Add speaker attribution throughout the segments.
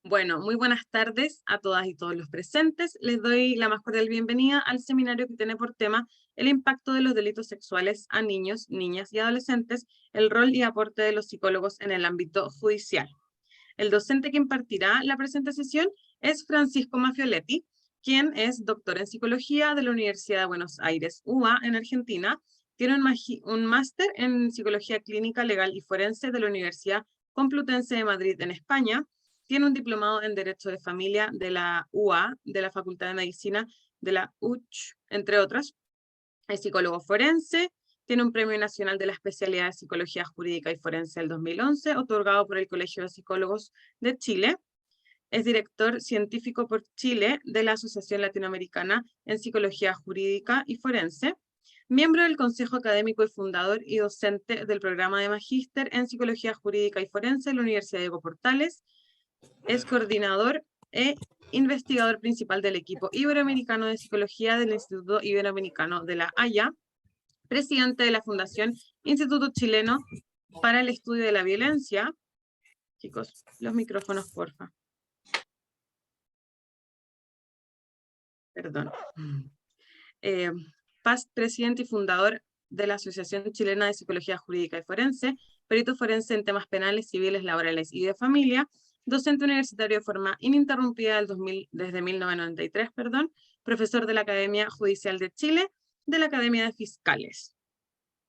Speaker 1: Bueno, muy buenas tardes a todas y todos los presentes. Les doy la más cordial bienvenida al seminario que tiene por tema el impacto de los delitos sexuales a niños, niñas y adolescentes, el rol y aporte de los psicólogos en el ámbito judicial. El docente que impartirá la presente sesión es Francisco Maffioletti, quien es doctor en psicología de la Universidad de Buenos Aires, UBA, en Argentina. Tiene un máster en psicología clínica, legal y forense de la Universidad Complutense de Madrid, en España. Tiene un diplomado en Derecho de Familia de la UA, de la Facultad de Medicina de la UCH, entre otras. Es psicólogo forense, tiene un Premio Nacional de la Especialidad de Psicología Jurídica y Forense del 2011, otorgado por el Colegio de Psicólogos de Chile. Es director científico por Chile de la Asociación Latinoamericana en Psicología Jurídica y Forense. Miembro del Consejo Académico y fundador y docente del programa de Magíster en Psicología Jurídica y Forense de la Universidad de Diego Portales. Es coordinador e investigador principal del equipo iberoamericano de psicología del Instituto Iberoamericano de la Haya, presidente de la Fundación Instituto Chileno para el Estudio de la Violencia. Chicos, los micrófonos, porfa. Perdón. Past presidente y fundador de la Asociación Chilena de Psicología Jurídica y Forense, perito forense en temas penales, civiles, laborales y de familia, docente universitario de forma ininterrumpida desde 1993, profesor de la Academia Judicial de Chile, de la Academia de Fiscales.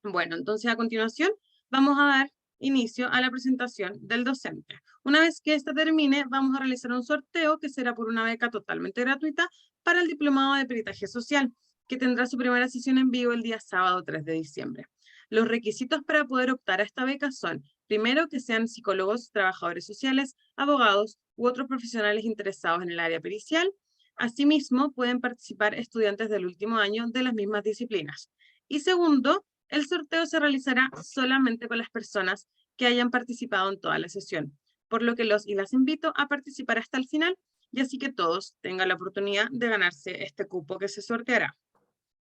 Speaker 1: Bueno, entonces a continuación vamos a dar inicio a la presentación del docente. Una vez que esta termine, vamos a realizar un sorteo que será por una beca totalmente gratuita para el Diplomado de Peritaje Social, que tendrá su primera sesión en vivo el día sábado 3 de diciembre. Los requisitos para poder optar a esta beca son, primero, que sean psicólogos, trabajadores sociales, abogados u otros profesionales interesados en el área pericial. Asimismo, pueden participar estudiantes del último año de las mismas disciplinas. Y segundo, el sorteo se realizará solamente con las personas que hayan participado en toda la sesión, por lo que los y las invito a participar hasta el final y así que todos tengan la oportunidad de ganarse este cupo que se sorteará.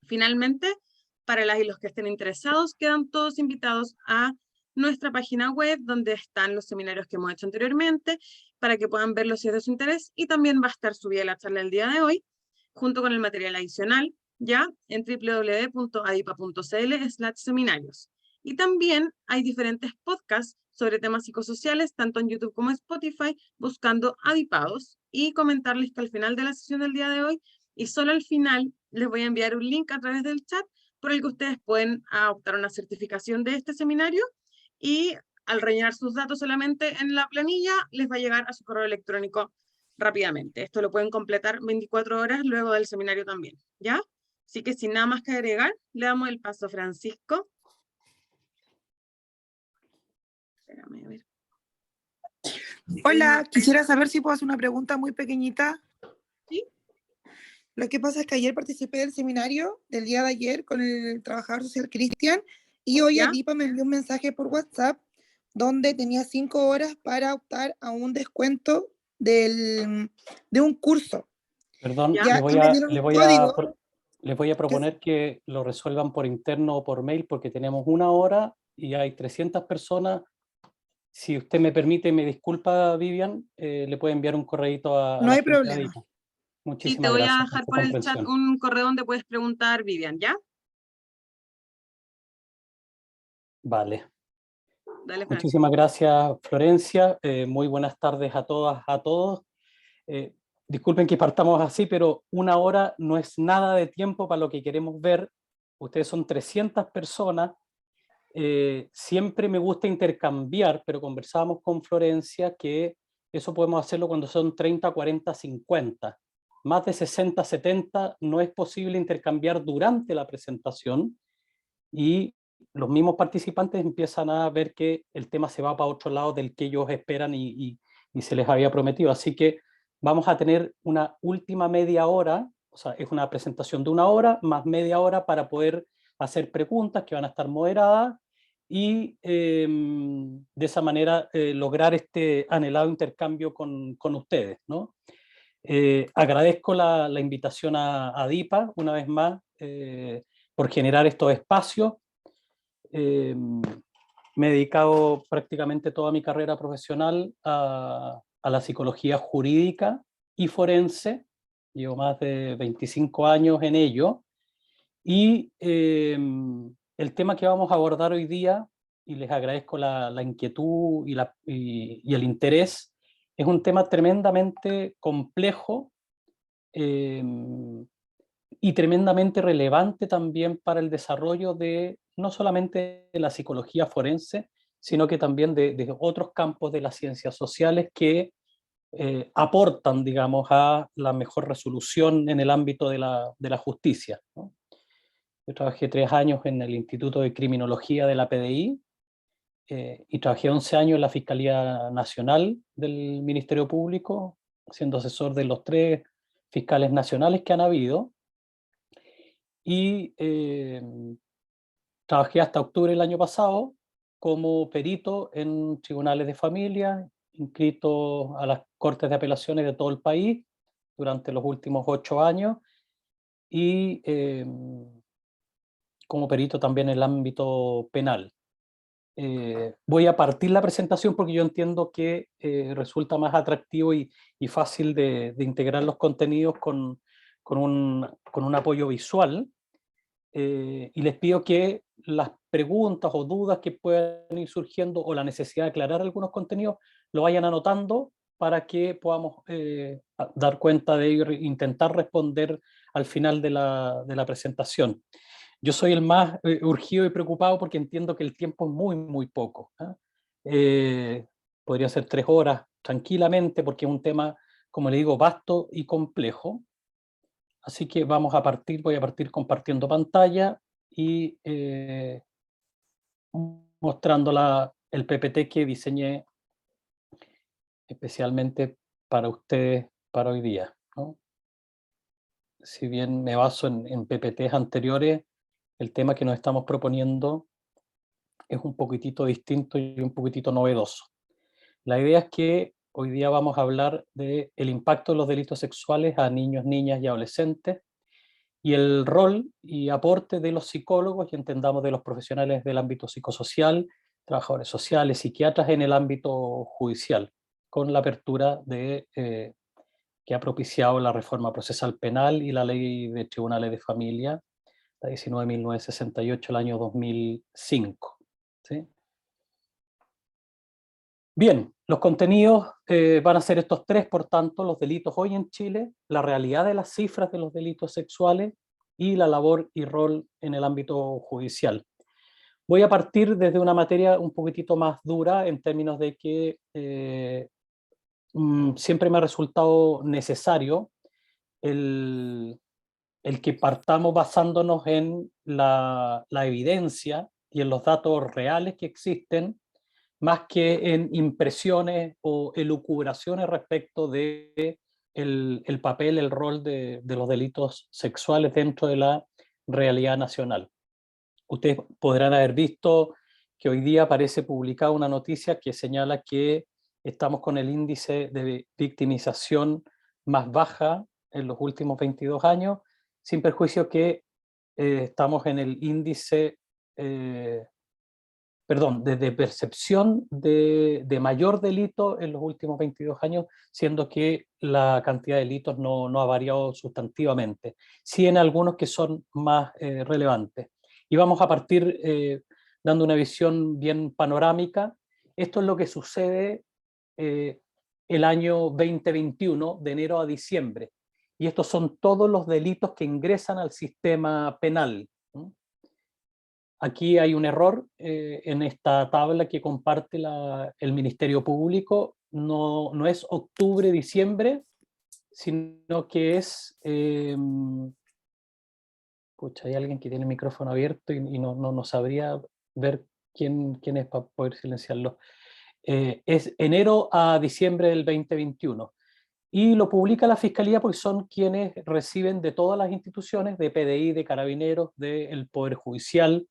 Speaker 1: Finalmente, para las y los que estén interesados, quedan todos invitados a nuestra página web donde están los seminarios que hemos hecho anteriormente para que puedan verlos si es de su interés, y también va a estar subida la charla del día de hoy junto con el material adicional ya en www.adipa.cl/seminarios. Y también hay diferentes podcasts sobre temas psicosociales, tanto en YouTube como en Spotify, buscando Adipados, y comentarles que al final de la sesión del día de hoy, y solo al final, les voy a enviar un link a través del chat por el que ustedes pueden optar a una certificación de este seminario, y al rellenar sus datos solamente en la planilla, les va a llegar a su correo electrónico rápidamente. Esto lo pueden completar 24 horas luego del seminario también, ¿ya? Así que sin nada más que agregar, le damos el paso a Francisco. Espérame, a ver.
Speaker 2: Hola, quisiera saber si puedo hacer una pregunta muy pequeñita.
Speaker 1: ¿Sí?
Speaker 2: Lo que pasa es que ayer participé del seminario del día de ayer con el trabajador social Cristian y hoy
Speaker 1: ¿Ya?
Speaker 2: Adipa me envió un mensaje por WhatsApp donde tenía 5 horas para optar a un descuento de un curso.
Speaker 3: Perdón,
Speaker 1: ¿Ya?
Speaker 2: Ya, y me dieron un código
Speaker 3: les voy a
Speaker 2: que es,
Speaker 3: proponer que lo resuelvan por interno o por mail porque tenemos una hora y hay 300 personas. Si usted me permite, me disculpa, Vivian, le puede enviar un correíto a
Speaker 2: no
Speaker 3: la
Speaker 2: hay
Speaker 3: gente de
Speaker 2: problema.
Speaker 3: Adipa.
Speaker 1: Sí, te
Speaker 3: Muchísimas
Speaker 1: voy a
Speaker 3: gracias por
Speaker 1: dejar
Speaker 3: su
Speaker 1: por el chat
Speaker 3: comprensión.
Speaker 1: un correo donde puedes preguntar, Vivian, ¿ya?
Speaker 3: Vale.
Speaker 1: Dale, Francisco.
Speaker 3: Muchísimas gracias, Florencia. Muy buenas tardes a todas, a todos. Disculpen que partamos así, pero una hora no es nada de tiempo para lo que queremos ver. Ustedes son 300 personas. Siempre me gusta intercambiar, pero conversábamos con Florencia que eso podemos hacerlo cuando son 30, 40, 50. Más de 60, 70 no es posible intercambiar durante la presentación y los mismos participantes empiezan a ver que el tema se va para otro lado del que ellos esperan y se les había prometido. Así que vamos a tener una última media hora, o sea, es una presentación de una hora más media hora para poder hacer preguntas que van a estar moderadas y de esa manera lograr este anhelado intercambio con ustedes, ¿no? Agradezco la invitación a DIPA una vez más por generar estos espacios. Me he dedicado prácticamente toda mi carrera profesional a la psicología jurídica y forense, llevo más de 25 años en ello, y el tema que vamos a abordar hoy día, y les agradezco la inquietud y el interés, es un tema tremendamente complejo y tremendamente relevante también para el desarrollo de no solamente de la psicología forense, sino que también de otros campos de las ciencias sociales que aportan, digamos, a la mejor resolución en el ámbito de la justicia, ¿no? Yo trabajé 3 años en el Instituto de Criminología de la PDI y trabajé 11 años en la Fiscalía Nacional del Ministerio Público, siendo asesor de los 3 fiscales nacionales que han habido. Y trabajé hasta octubre del año pasado como perito en tribunales de familia, inscrito a las Cortes de Apelaciones de todo el país durante los últimos 8 años, y como perito también en el ámbito penal. Voy a partir la presentación porque yo entiendo que resulta más atractivo y fácil de integrar los contenidos con un apoyo visual. Y les pido que las preguntas o dudas que puedan ir surgiendo o la necesidad de aclarar algunos contenidos lo vayan anotando para que podamos dar cuenta de ello e intentar responder al final de la presentación. Yo soy el más urgido y preocupado porque entiendo que el tiempo es muy, muy poco, ¿eh? Podría ser 3 horas tranquilamente porque es un tema, como le digo, vasto y complejo. Así que voy a partir compartiendo pantalla y mostrando el PPT que diseñé especialmente para ustedes para hoy día, ¿no? Si bien me baso en PPTs anteriores, el tema que nos estamos proponiendo es un poquitito distinto y un poquitito novedoso. La idea es que hoy día vamos a hablar del impacto de los delitos sexuales a niños, niñas y adolescentes, y el rol y aporte de los psicólogos, y entendamos de los profesionales del ámbito psicosocial, trabajadores sociales, psiquiatras en el ámbito judicial, con la apertura que ha propiciado la reforma procesal penal y la ley de tribunales de familia, la 19.968 del año 2005. ¿Sí? Bien, los contenidos van a ser estos 3, por tanto, los delitos hoy en Chile, la realidad de las cifras de los delitos sexuales y la labor y rol en el ámbito judicial. Voy a partir desde una materia un poquitito más dura en términos de que siempre me ha resultado necesario el que partamos basándonos en la evidencia y en los datos reales que existen, más que en impresiones o elucubraciones respecto de el papel, el rol de los delitos sexuales dentro de la realidad nacional. Ustedes podrán haber visto que hoy día aparece publicada una noticia que señala que estamos con el índice de victimización más baja en los últimos 22 años, sin perjuicio que estamos en el índice de percepción de mayor delito en los últimos 22 años, siendo que la cantidad de delitos no ha variado sustantivamente, sí en algunos que son más relevantes. Y vamos a partir dando una visión bien panorámica. Esto es lo que sucede el año 2021, de enero a diciembre. Y estos son todos los delitos que ingresan al sistema penal. Aquí hay un error en esta tabla que comparte el Ministerio Público. No es octubre, diciembre, sino que es... Pucha, hay alguien que tiene el micrófono abierto y no sabría ver quién es para poder silenciarlo. Es enero a diciembre del 2021. Y lo publica la Fiscalía porque son quienes reciben de todas las instituciones, de PDI, de Carabineros, del Poder Judicial,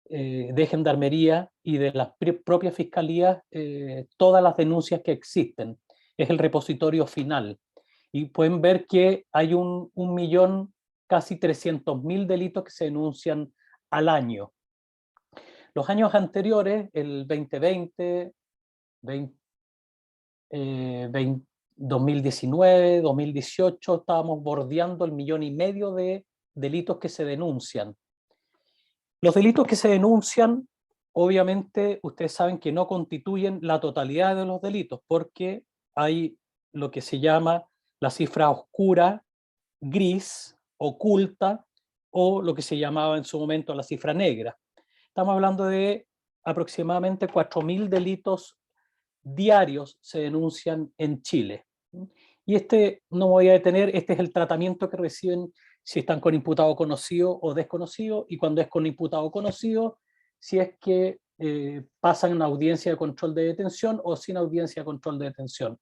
Speaker 3: de Gendarmería y de las propias fiscalías, todas las denuncias que existen. Es el repositorio final. Y pueden ver que hay un millón, casi 300.000 delitos que se denuncian al año. Los años anteriores, el 2020, 2019, 2018, estábamos bordeando el 1,5 millones de delitos que se denuncian. Los delitos que se denuncian, obviamente, ustedes saben que no constituyen la totalidad de los delitos, porque hay lo que se llama la cifra oscura, gris, oculta, o lo que se llamaba en su momento la cifra negra. Estamos hablando de aproximadamente 4.000 delitos diarios se denuncian en Chile. Y no me voy a detener, este es el tratamiento que reciben si están con imputado conocido o desconocido, y cuando es con imputado conocido, si es que pasan una audiencia de control de detención o sin audiencia de control de detención.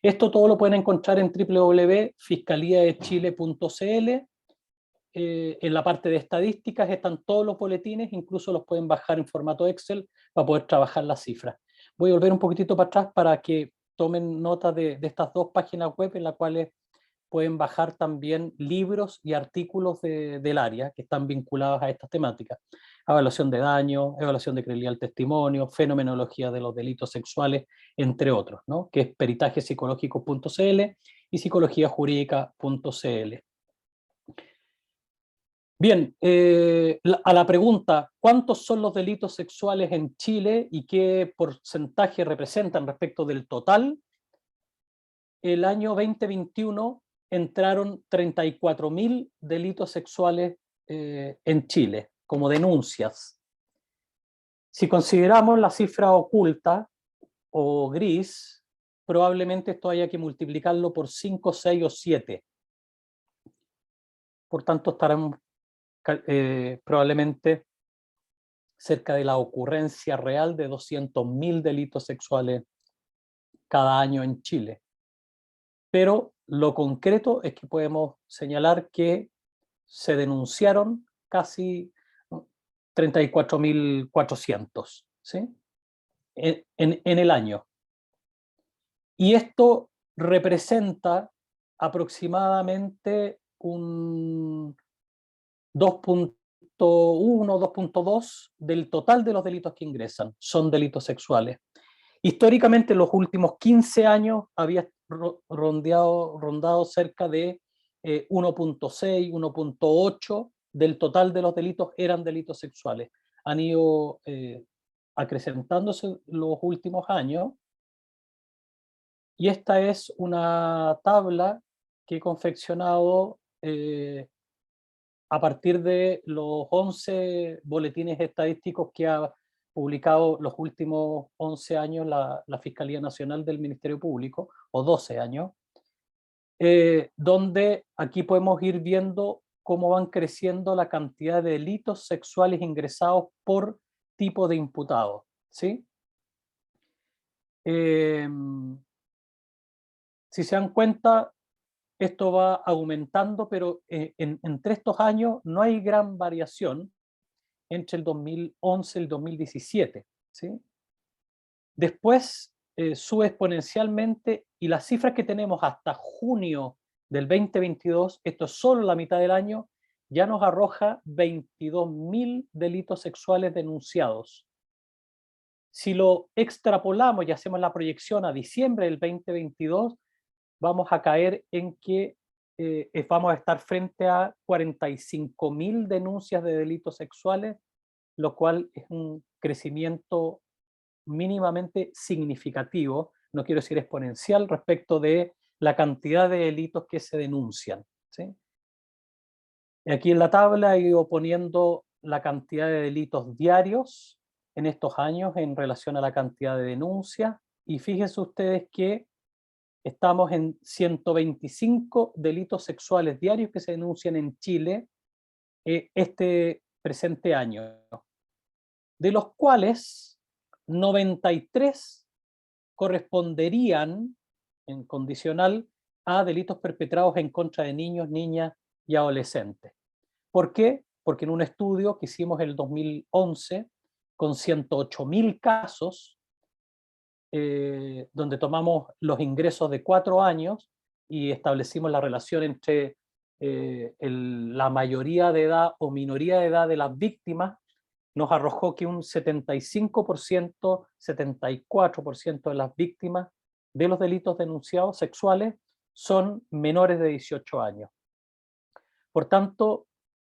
Speaker 3: Esto todo lo pueden encontrar en www.fiscaliadechile.cl. En la parte de estadísticas están todos los boletines, incluso los pueden bajar en formato Excel para poder trabajar las cifras. Voy a volver un poquitito para atrás para que tomen nota de estas dos páginas web en las cuales pueden bajar también libros y artículos del área que están vinculados a estas temáticas. Evaluación de daño, evaluación de credibilidad del testimonio, fenomenología de los delitos sexuales, entre otros, ¿no? Que es peritagepsicológico.cl y psicologiajurídica.cl. Bien, a la pregunta, ¿cuántos son los delitos sexuales en Chile y qué porcentaje representan respecto del total? El año 2021 entraron 34.000 delitos sexuales en Chile, como denuncias. Si consideramos la cifra oculta o gris, probablemente esto haya que multiplicarlo por 5, 6 o 7. Por tanto, estarán probablemente cerca de la ocurrencia real de 200.000 delitos sexuales cada año en Chile. Pero lo concreto es que podemos señalar que se denunciaron casi 34.400, ¿sí? en el año. Y esto representa aproximadamente un 2.1, 2.2 del total de los delitos que ingresan, son delitos sexuales. Históricamente, en los últimos 15 años había rondado cerca de 1.6, 1.8 del total de los delitos eran delitos sexuales. Han ido acrecentándose los últimos años, y esta es una tabla que he confeccionado a partir de los 11 boletines estadísticos que ha publicado los últimos 11 años la Fiscalía Nacional del Ministerio Público, o 12 años, donde aquí podemos ir viendo cómo van creciendo la cantidad de delitos sexuales ingresados por tipo de imputado, ¿sí? Si se dan cuenta, esto va aumentando, pero entre estos años no hay gran variación entre el 2011 y el 2017, ¿sí? Después sube exponencialmente, y las cifras que tenemos hasta junio del 2022, esto es solo la mitad del año, ya nos arroja 22.000 delitos sexuales denunciados. Si lo extrapolamos y hacemos la proyección a diciembre del 2022, vamos a caer en que vamos a estar frente a 45.000 denuncias de delitos sexuales, lo cual es un crecimiento mínimamente significativo, no quiero decir exponencial, respecto de la cantidad de delitos que se denuncian, ¿sí? Aquí en la tabla he ido poniendo la cantidad de delitos diarios en estos años en relación a la cantidad de denuncias, y fíjense ustedes que estamos en 125 delitos sexuales diarios que se denuncian en Chile este presente año, de los cuales 93 corresponderían en condicional a delitos perpetrados en contra de niños, niñas y adolescentes. ¿Por qué? Porque en un estudio que hicimos en el 2011 con 108.000 casos, donde tomamos los ingresos de 4 años y establecimos la relación entre la mayoría de edad o minoría de edad de las víctimas, nos arrojó que un 75%, 74% de las víctimas de los delitos denunciados sexuales son menores de 18 años. Por tanto,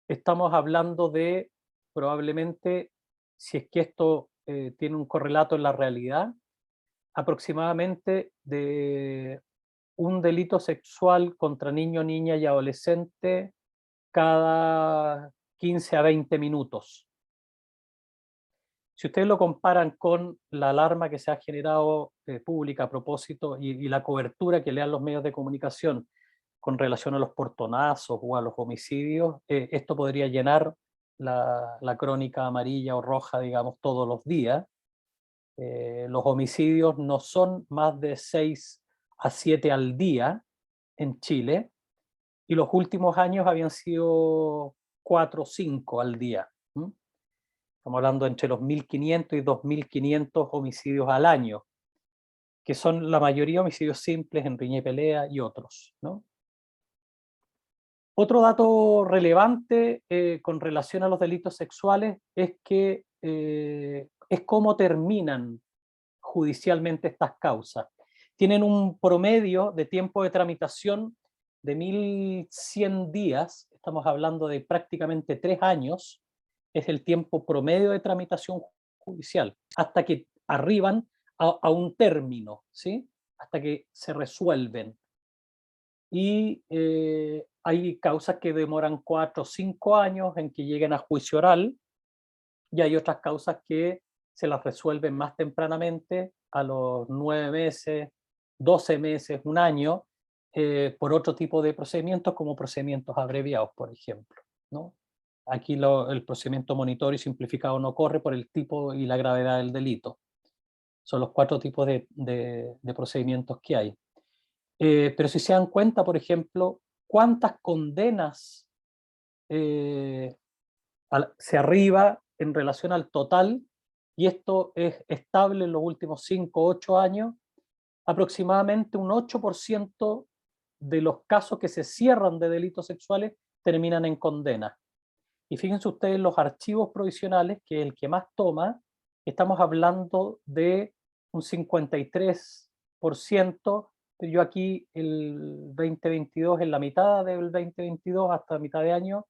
Speaker 3: estamos hablando de probablemente, si es que esto tiene un correlato en la realidad, aproximadamente de un delito sexual contra niño, niña y adolescente cada 15 a 20 minutos. Si ustedes lo comparan con la alarma que se ha generado pública a propósito y la cobertura que le dan los medios de comunicación con relación a los portonazos o a los homicidios, esto podría llenar la crónica amarilla o roja, digamos, todos los días. Los homicidios no son más de 6 a 7 al día en Chile, y los últimos años habían sido 4 o 5 al día. Estamos hablando entre los 1.500 y 2.500 homicidios al año, que son la mayoría homicidios simples en riña y pelea y otros, ¿no? Otro dato relevante con relación a los delitos sexuales es que es cómo terminan judicialmente estas causas. Tienen un promedio de tiempo de tramitación de 1.100 días, estamos hablando de prácticamente 3 años, es el tiempo promedio de tramitación judicial, hasta que arriban a un término, ¿sí? Hasta que se resuelven. Y hay causas que demoran 4 o 5 años en que lleguen a juicio oral, y hay otras causas que se las resuelven más tempranamente, a los 9 meses, 12 meses, un año, por otro tipo de procedimientos, como procedimientos abreviados, por ejemplo, ¿no? Aquí el procedimiento monitorio y simplificado no corre por el tipo y la gravedad del delito. Son los 4 tipos de procedimientos que hay. Pero si se dan cuenta, por ejemplo, cuántas condenas se arriba en relación al total, y esto es estable en los últimos 5 o 8 años, aproximadamente un 8% de los casos que se cierran de delitos sexuales terminan en condena. Y fíjense ustedes, los archivos provisionales, que es el que más toma, estamos hablando de un 53%, pero yo aquí el 2022, en la mitad del 2022 hasta mitad de año,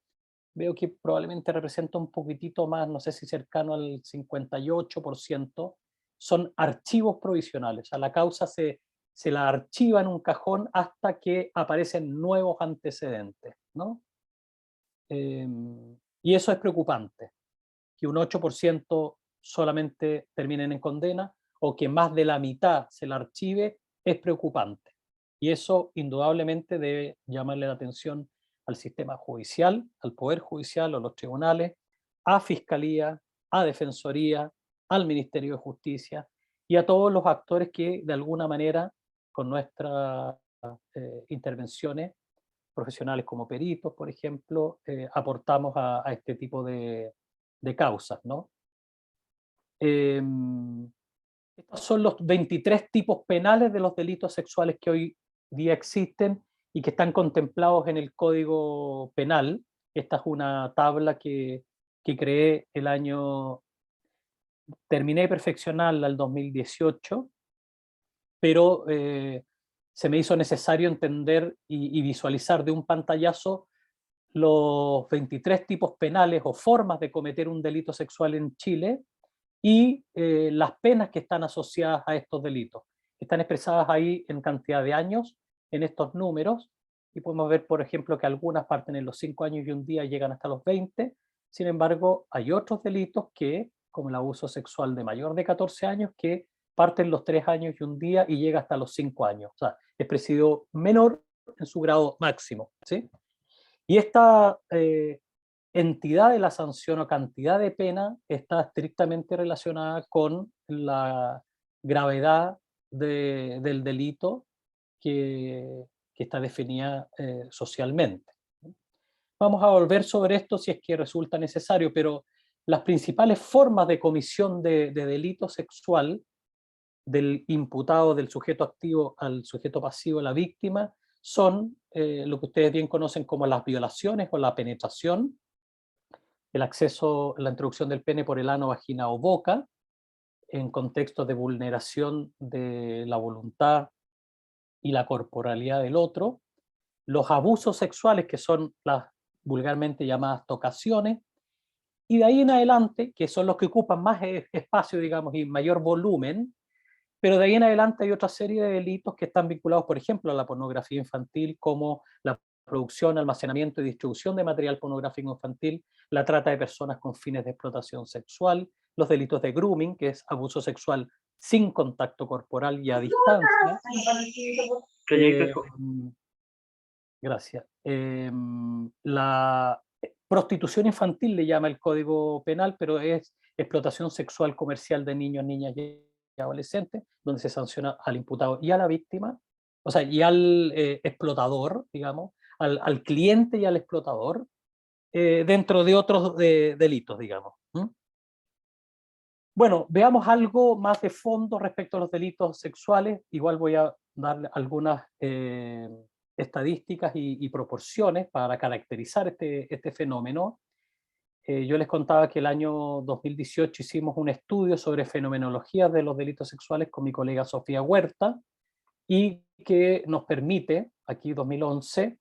Speaker 3: veo que probablemente representa un poquitito más, no sé si cercano al 58%, son archivos provisionales. A la causa se la archiva en un cajón hasta que aparecen nuevos antecedentes, ¿no? Y eso es preocupante, que un 8% solamente terminen en condena, o que más de la mitad se la archive, es preocupante. Y eso indudablemente debe llamarle la atención al sistema judicial, al Poder Judicial, a los tribunales, a Fiscalía, a Defensoría, al Ministerio de Justicia y a todos los actores que de alguna manera con nuestras intervenciones profesionales como peritos, por ejemplo, aportamos a este tipo de causas, ¿no? Estos son los 23 tipos penales de los delitos sexuales que hoy día existen y que están contemplados en el Código Penal. Esta es una tabla que creé el año, terminé de perfeccionarla el 2018, pero se me hizo necesario entender y visualizar de un pantallazo los 23 tipos penales o formas de cometer un delito sexual en Chile y las penas que están asociadas a estos delitos. Están expresadas ahí en cantidad de años, en estos números, y podemos ver, por ejemplo, que algunas parten en los 5 años y un día, llegan hasta los 20. Sin embargo, hay otros delitos que, como el abuso sexual de mayor de 14 años, que parten los 3 años y un día y llega hasta los 5 años. O sea, es presidio menor en su grado máximo, ¿sí? Y esta entidad de la sanción o cantidad de pena está estrictamente relacionada con la gravedad del delito que está definida socialmente. Vamos a volver sobre esto si es que resulta necesario, pero las principales formas de comisión de delito sexual, del imputado, del sujeto activo al sujeto pasivo, la víctima, son lo que ustedes bien conocen como las violaciones o la penetración, el acceso, la introducción del pene por el ano, vagina o boca, en contextos de vulneración de la voluntad y la corporalidad del otro, los abusos sexuales, que son las vulgarmente llamadas tocaciones, y de ahí en adelante, que son los que ocupan más espacio, digamos, y mayor volumen, pero de ahí en adelante hay otra serie de delitos que están vinculados, por ejemplo, a la pornografía infantil, como la producción, almacenamiento y distribución de material pornográfico infantil, la trata de personas con fines de explotación sexual, los delitos de grooming, que es abuso sexual sin contacto corporal y a distancia. Gracias. La prostitución infantil le llama el Código Penal, pero es explotación sexual comercial de niños, niñas y adolescentes, donde se sanciona al imputado y a la víctima, o sea, y al explotador, digamos, al cliente y al explotador, dentro de otros delitos, digamos. Bueno, veamos algo más de fondo respecto a los delitos sexuales. Igual voy a dar algunas estadísticas y proporciones para caracterizar este fenómeno. Yo les contaba que el año 2018 hicimos un estudio sobre fenomenología de los delitos sexuales con mi colega Sofía Huerta, y que nos permite, aquí 2011,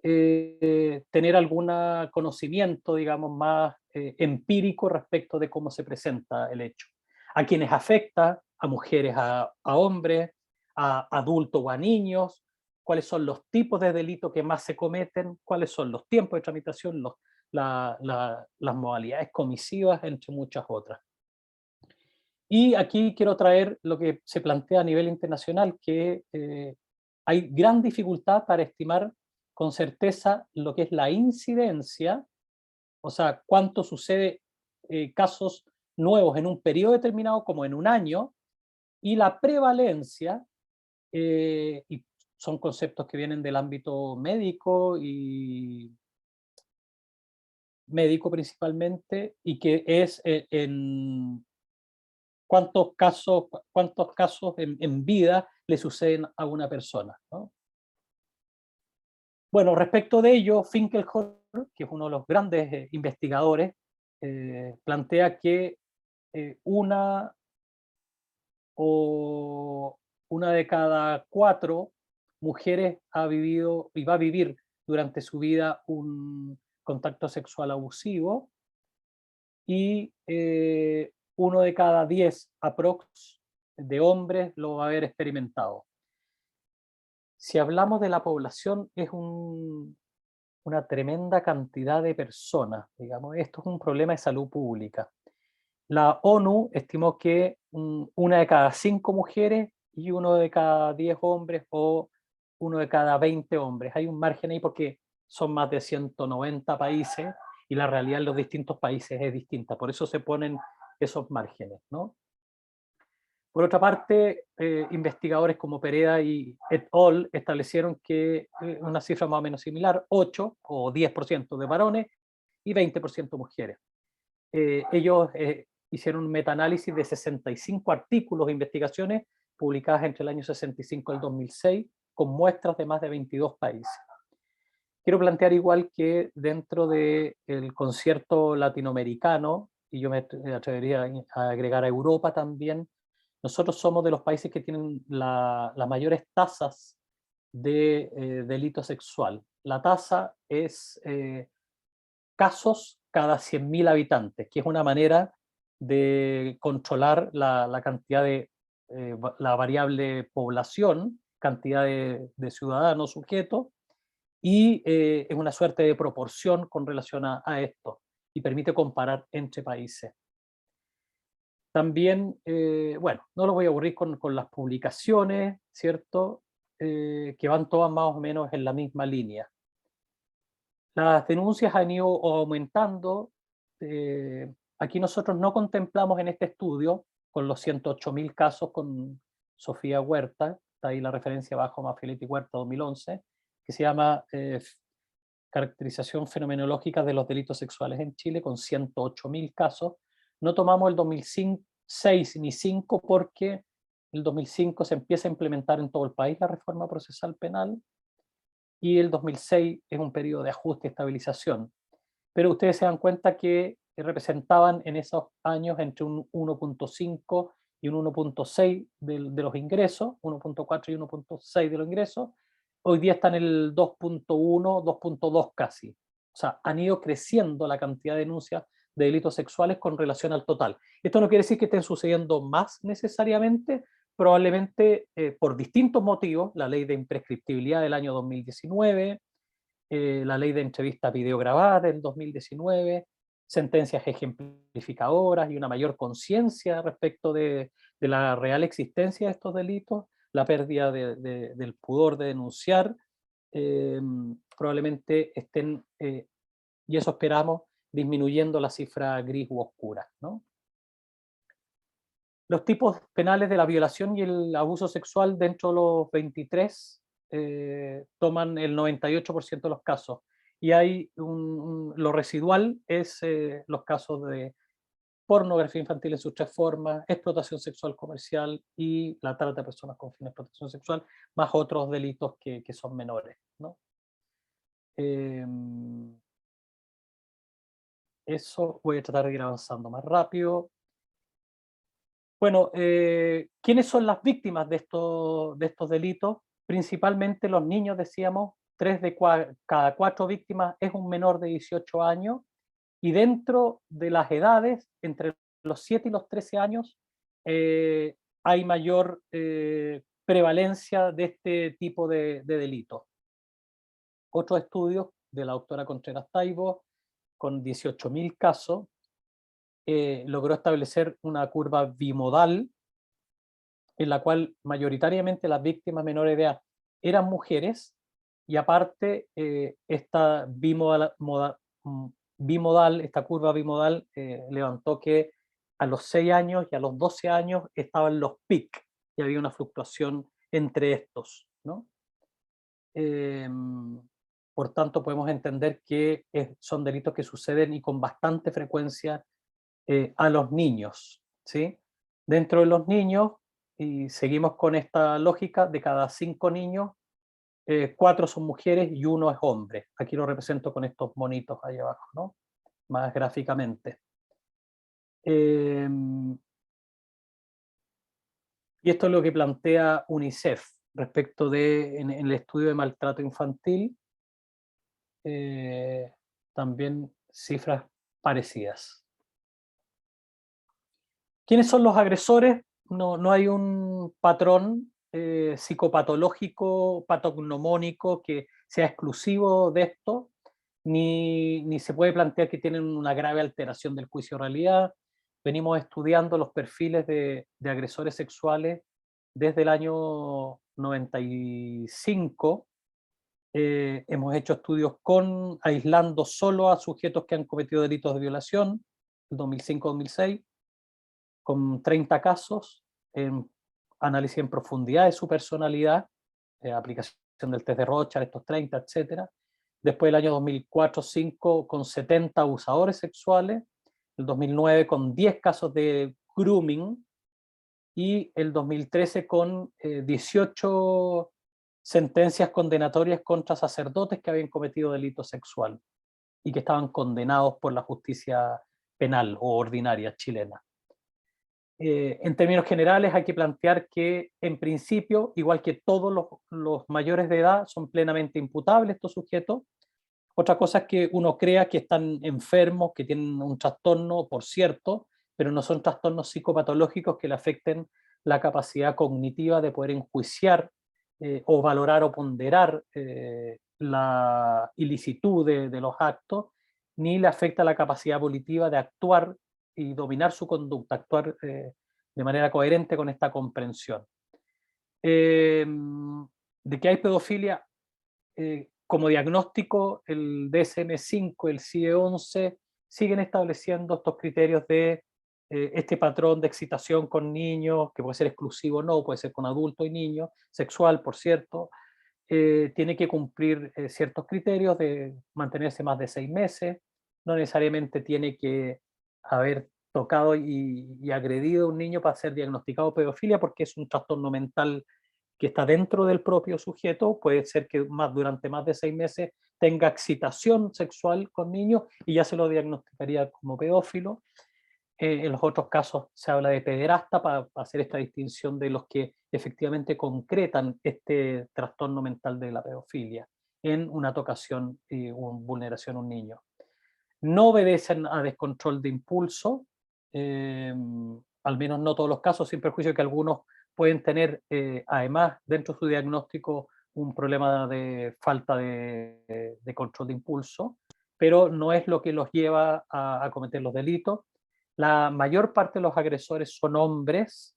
Speaker 3: tener algún conocimiento, digamos, más empírico respecto de cómo se presenta el hecho. A quienes afecta, a mujeres, a hombres, a adultos o a niños, cuáles son los tipos de delitos que más se cometen, cuáles son los tiempos de tramitación, las modalidades comisivas, entre muchas otras. Y aquí quiero traer lo que se plantea a nivel internacional, que hay gran dificultad para estimar con certeza lo que es la incidencia, o sea, cuánto sucede casos nuevos en un periodo determinado, como en un año, y la prevalencia, y son conceptos que vienen del ámbito médico y médico principalmente, y que es en cuántos casos en vida le suceden a una persona, ¿no? Bueno, respecto de ello, Finkelhor, que es uno de los grandes investigadores, plantea que una de cada 4 mujeres ha vivido y va a vivir durante su vida un contacto sexual abusivo, y 1 de cada 10 aprox de hombres lo va a haber experimentado. Si hablamos de la población, es una tremenda cantidad de personas, digamos. Esto es un problema de salud pública. La ONU estimó que 1 de cada 5 mujeres y 1 de cada 10 hombres, o 1 de cada 20 hombres. Hay un margen ahí porque son más de 190 países y la realidad en los distintos países es distinta. Por eso se ponen esos márgenes, ¿no? Por otra parte, investigadores como Pereda y et al. Establecieron que una cifra más o menos similar, 8 o 10% de varones y 20% mujeres. Ellos hicieron un metaanálisis de 65 artículos e investigaciones publicadas entre el año 65 y el 2006, con muestras de más de 22 países. Quiero plantear igual que dentro del concierto latinoamericano, y yo me atrevería a agregar a Europa también, nosotros somos de los países que tienen las mayores tasas de delito sexual. La tasa es casos cada 100.000 habitantes, que es una manera de controlar la cantidad de la variable población, cantidad de ciudadanos sujetos, y es una suerte de proporción con relación a esto, y permite comparar entre países. También, bueno, no lo voy a aburrir con las publicaciones, ¿cierto? Que van todas más o menos en la misma línea. Las denuncias han ido aumentando. Aquí nosotros no contemplamos en este estudio, con los 108.000 casos con Sofía Huerta, está ahí la referencia abajo, Maffialetti Huerta 2011, que se llama Caracterización fenomenológica de los delitos sexuales en Chile, con 108.000 casos. No tomamos el 2006 ni 2005 porque el 2005 se empieza a implementar en todo el país la reforma procesal penal, y el 2006 es un periodo de ajuste y estabilización. Pero ustedes se dan cuenta que representaban en esos años entre un 1.5 y un 1.6 de los ingresos, 1.4 y 1.6 de los ingresos, hoy día están en el 2.1, 2.2 casi. O sea, han ido creciendo la cantidad de denuncias de delitos sexuales con relación al total. Esto no quiere decir que estén sucediendo más necesariamente, probablemente por distintos motivos, la ley de imprescriptibilidad del año 2019, la ley de entrevista videograbada del 2019, sentencias ejemplificadoras y una mayor conciencia respecto de la real existencia de estos delitos, la pérdida del pudor de denunciar, probablemente estén, y eso esperamos, disminuyendo la cifra gris u oscura, ¿no? Los tipos penales de la violación y el abuso sexual dentro de los 23 toman el 98% de los casos. Y hay lo residual es los casos de pornografía infantil en sus tres formas, explotación sexual comercial y la trata de personas con fines de explotación sexual, más otros delitos que son menores, ¿no? Eso voy a tratar de ir avanzando más rápido. Bueno, ¿quiénes son las víctimas de estos delitos? Principalmente los niños, decíamos, 3 de cada 4 víctimas es un menor de 18 años, y dentro de las edades, entre los 7 y los 13 años, hay mayor prevalencia de este tipo de delitos. Otro estudio de la doctora Contreras Taibo, con 18.000 casos, logró establecer una curva bimodal en la cual mayoritariamente las víctimas menores de edad eran mujeres, y aparte esta esta curva bimodal levantó que a los 6 años y a los 12 años estaban los PIC, y había una fluctuación entre estos, ¿no? Por tanto, podemos entender que son delitos que suceden y con bastante frecuencia a los niños, ¿sí? Dentro de los niños, y seguimos con esta lógica, de cada 5 niños, 4 son mujeres y 1 es hombre. Aquí lo represento con estos monitos ahí abajo, ¿no? Más gráficamente. Y esto es lo que plantea UNICEF respecto en el estudio de maltrato infantil, también cifras parecidas. ¿Quiénes son los agresores? No hay un patrón psicopatológico, patognomónico que sea exclusivo de esto, ni se puede plantear que tienen una grave alteración del juicio de realidad. Venimos estudiando los perfiles de agresores sexuales desde el año 95. Hemos hecho estudios aislando solo a sujetos que han cometido delitos de violación, el 2005-2006, con 30 casos, análisis en profundidad de su personalidad, aplicación del test de Rorschach, estos 30, etc. Después el año 2004-2005 con 70 abusadores sexuales, el 2009 con 10 casos de grooming, y el 2013 con 18 sentencias condenatorias contra sacerdotes que habían cometido delito sexual y que estaban condenados por la justicia penal o ordinaria chilena. En términos generales hay que plantear que en principio, igual que todos los mayores de edad, son plenamente imputables estos sujetos. Otra cosa es que uno crea que están enfermos, que tienen un trastorno, por cierto, pero no son trastornos psicopatológicos que le afecten la capacidad cognitiva de poder enjuiciar o valorar o ponderar la ilicitud de los actos, ni le afecta la capacidad volitiva de actuar y dominar su conducta, actuar de manera coherente con esta comprensión. De que hay pedofilia, como diagnóstico, el DSM-5, el CIE-11, siguen estableciendo estos criterios de este patrón de excitación con niños, que puede ser exclusivo o no, puede ser con adultos y niños, sexual, por cierto, tiene que cumplir ciertos criterios de mantenerse más de 6 meses, no necesariamente tiene que haber tocado y agredido a un niño para ser diagnosticado pedofilia, porque es un trastorno mental que está dentro del propio sujeto. Puede ser que durante más de 6 meses tenga excitación sexual con niños y ya se lo diagnosticaría como pedófilo. En los otros casos se habla de pederasta para hacer esta distinción de los que efectivamente concretan este trastorno mental de la pedofilia en una tocación y vulneración a un niño. No obedecen a descontrol de impulso, al menos no todos los casos, sin perjuicio que algunos pueden tener, además, dentro de su diagnóstico, un problema de falta de control de impulso, pero no es lo que los lleva a cometer los delitos. La mayor parte de los agresores son hombres.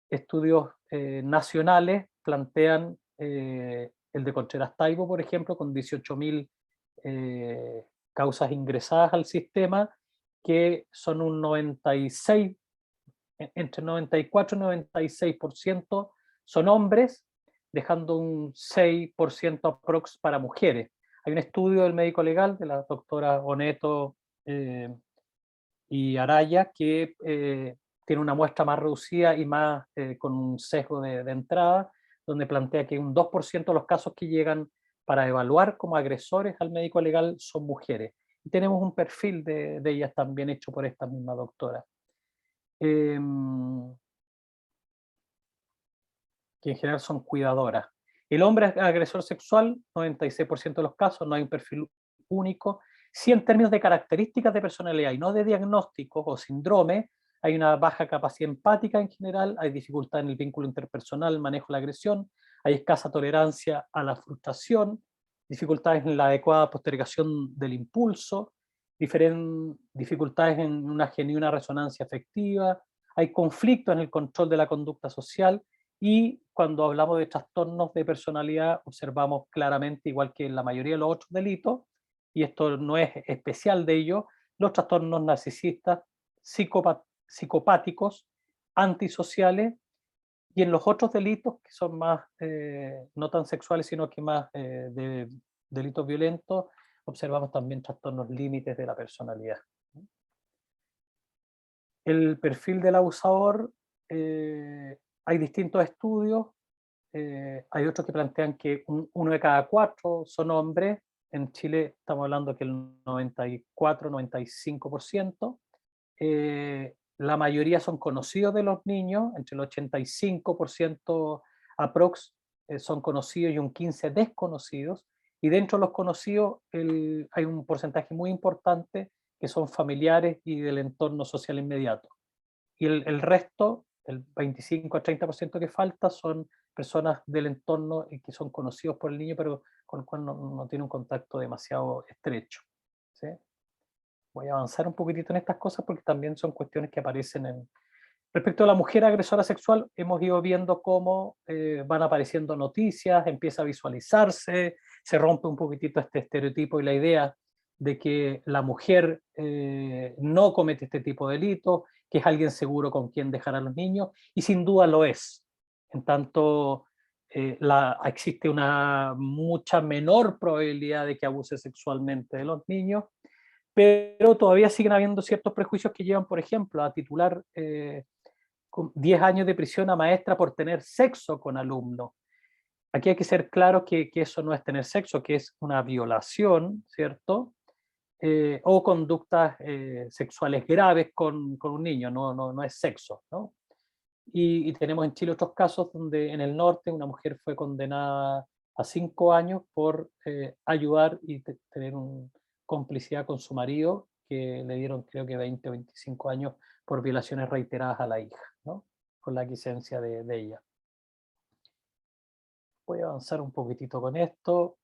Speaker 3: Estudios nacionales plantean el de Contreras Taibo, por ejemplo, con 18.000 causas ingresadas al sistema, que son un 96, entre 94 y 96% son hombres, dejando un 6% aprox para mujeres. Hay un estudio del médico legal de la doctora Oneto y Araya que tiene una muestra más reducida y más con un sesgo de entrada, donde plantea que un 2% de los casos que llegan para evaluar como agresores al médico legal son mujeres. Y tenemos un perfil de ellas también hecho por esta misma doctora. Que en general son cuidadoras. El hombre agresor sexual, 96% de los casos, no hay un perfil único. Sí, en términos de características de personalidad y no de diagnósticos o síndrome, hay una baja capacidad empática en general, hay dificultad en el vínculo interpersonal, el manejo de la agresión, hay escasa tolerancia a la frustración, dificultades en la adecuada postergación del impulso, dificultades en una genuina resonancia afectiva, hay conflicto en el control de la conducta social, y cuando hablamos de trastornos de personalidad observamos claramente, igual que en la mayoría de los otros delitos, y esto no es especial de ello, los trastornos narcisistas, psicopáticos, antisociales, y en los otros delitos que son más, no tan sexuales, sino que más de delitos violentos, observamos también trastornos límites de la personalidad. El perfil del abusador, hay distintos estudios, hay otros que plantean que uno de cada 4 son hombres. En Chile estamos hablando que el 94-95%. La mayoría son conocidos de los niños, entre el 85% aprox son conocidos y un 15% desconocidos. Y dentro de los conocidos hay un porcentaje muy importante que son familiares y del entorno social inmediato. Y el resto, el 25 a 30% que falta, son personas del entorno y que son conocidos por el niño, pero con el cual no tiene un contacto demasiado estrecho. ¿Sí? Voy a avanzar un poquitito en estas cosas porque también son cuestiones que aparecen en... Respecto a la mujer agresora sexual, hemos ido viendo cómo van apareciendo noticias, empieza a visualizarse, se rompe un poquitito este estereotipo y la idea de que la mujer no comete este tipo de delitos, que es alguien seguro con quien dejar a los niños, y sin duda lo es. En tanto, existe una mucha menor probabilidad de que abuse sexualmente de los niños, pero todavía siguen habiendo ciertos prejuicios que llevan, por ejemplo, a titular 10 años de prisión a maestra por tener sexo con alumnos. Aquí hay que ser claro que eso no es tener sexo, que es una violación, ¿cierto? O conductas sexuales graves con un niño, no es sexo, ¿no? Y tenemos en Chile otros casos donde en el norte una mujer fue condenada a 5 años por ayudar y tener complicidad con su marido, que le dieron creo que 20 o 25 años por violaciones reiteradas a la hija, ¿no? Con la aquiescencia de ella. Voy a avanzar un poquitito con esto.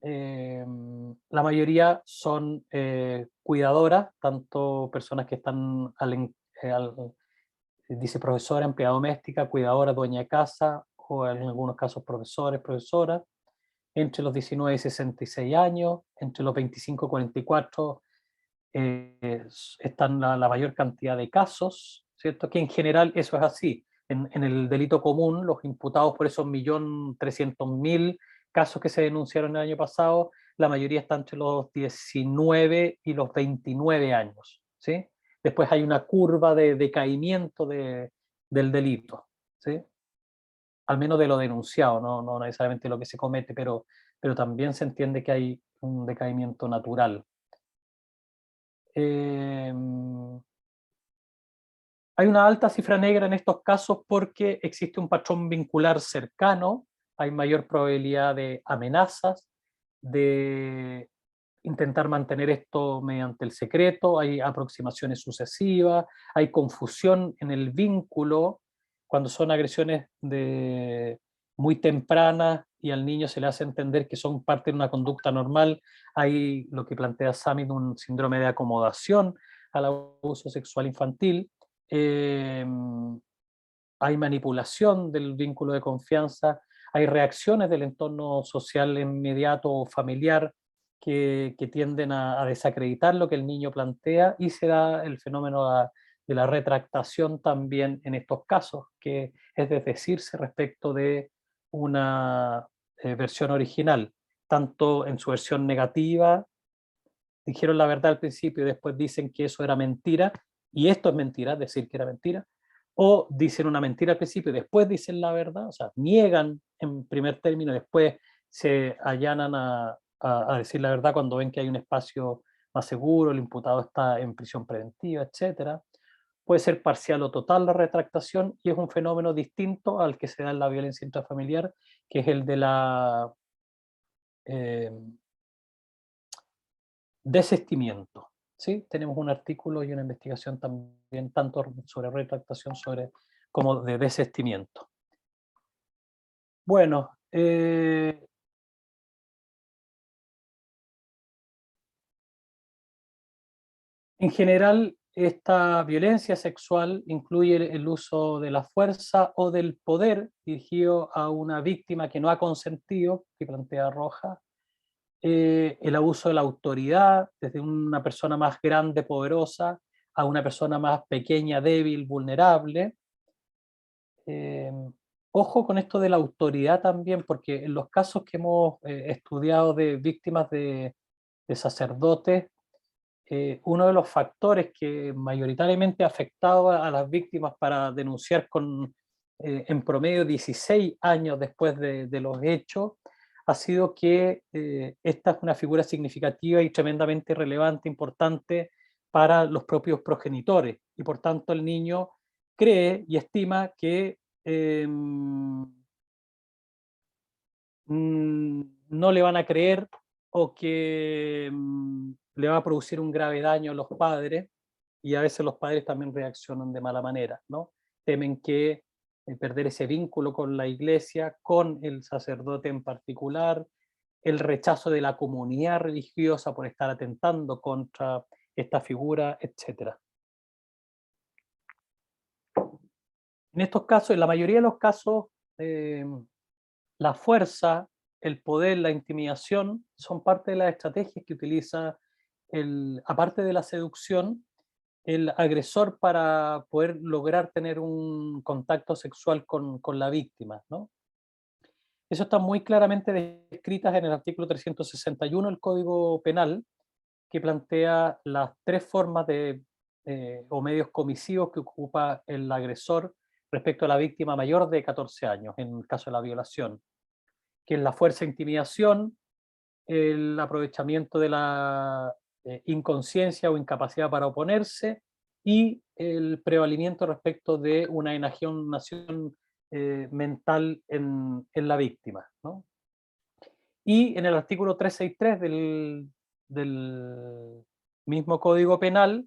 Speaker 3: La mayoría son cuidadoras, tanto personas que están dice profesora, empleada doméstica, cuidadora, dueña de casa, o en algunos casos profesores, profesoras, entre los 19 y 66 años, entre los 25 y 44 están la mayor cantidad de casos, ¿cierto? Que en general eso es así. En el delito común, los imputados por esos 1.300.000 casos que se denunciaron el año pasado, la mayoría está entre los 19 y los 29 años, ¿sí? Después hay una curva de decaimiento del delito, ¿sí? Al menos de lo denunciado, no necesariamente lo que se comete, pero también se entiende que hay un decaimiento natural. Hay una alta cifra negra en estos casos porque existe un patrón vincular cercano, hay mayor probabilidad de amenazas, de intentar mantener esto mediante el secreto, hay aproximaciones sucesivas, hay confusión en el vínculo, cuando son agresiones muy tempranas y al niño se le hace entender que son parte de una conducta normal, hay lo que plantea Samit, un síndrome de acomodación al abuso sexual infantil, hay manipulación del vínculo de confianza, hay reacciones del entorno social inmediato o familiar que tienden a desacreditar lo que el niño plantea, y se da el fenómeno de la retractación también en estos casos, que es desdecirse respecto de una versión original, tanto en su versión negativa, dijeron la verdad al principio y después dicen que eso era mentira, y esto es mentira, decir que era mentira, o dicen una mentira al principio y después dicen la verdad, o sea, niegan en primer término, después se allanan a decir la verdad cuando ven que hay un espacio más seguro, el imputado está en prisión preventiva, etcétera. Puede ser parcial o total la retractación, y es un fenómeno distinto al que se da en la violencia intrafamiliar, que es el de la eh, desestimiento. ¿Sí? Tenemos un artículo y una investigación también tanto sobre retractación como de desestimiento. Bueno, en general esta violencia sexual incluye el uso de la fuerza o del poder dirigido a una víctima que no ha consentido, que plantea Rojas, el abuso de la autoridad, desde una persona más grande, poderosa, a una persona más pequeña, débil, vulnerable. Eh, Ojo con esto de la autoridad también, porque en los casos que hemos estudiado de víctimas de sacerdotes, uno de los factores que mayoritariamente ha afectado a las víctimas para denunciar en promedio 16 años después de los hechos, ha sido que esta es una figura significativa y tremendamente relevante, importante para los propios progenitores, y por tanto el niño cree y estima que no le van a creer, o que le va a producir un grave daño a los padres, y a veces los padres también reaccionan de mala manera, ¿no? Temen que perder ese vínculo con la iglesia, con el sacerdote en particular, el rechazo de la comunidad religiosa por estar atentando contra esta figura, etc. En estos casos, en la mayoría de los casos, la fuerza, el poder, la intimidación son parte de las estrategias que utiliza, aparte de la seducción, el agresor para poder lograr tener un contacto sexual con la víctima, ¿no? Eso está muy claramente descritas en el artículo 361 del Código Penal, que plantea las tres formas o medios comisivos que ocupa el agresor respecto a la víctima mayor de 14 años, en el caso de la violación, que es la fuerza e intimidación, el aprovechamiento de la inconsciencia o incapacidad para oponerse, y el prevalimiento respecto de una enajenación mental en la víctima, ¿no? Y en el artículo 363 del mismo Código Penal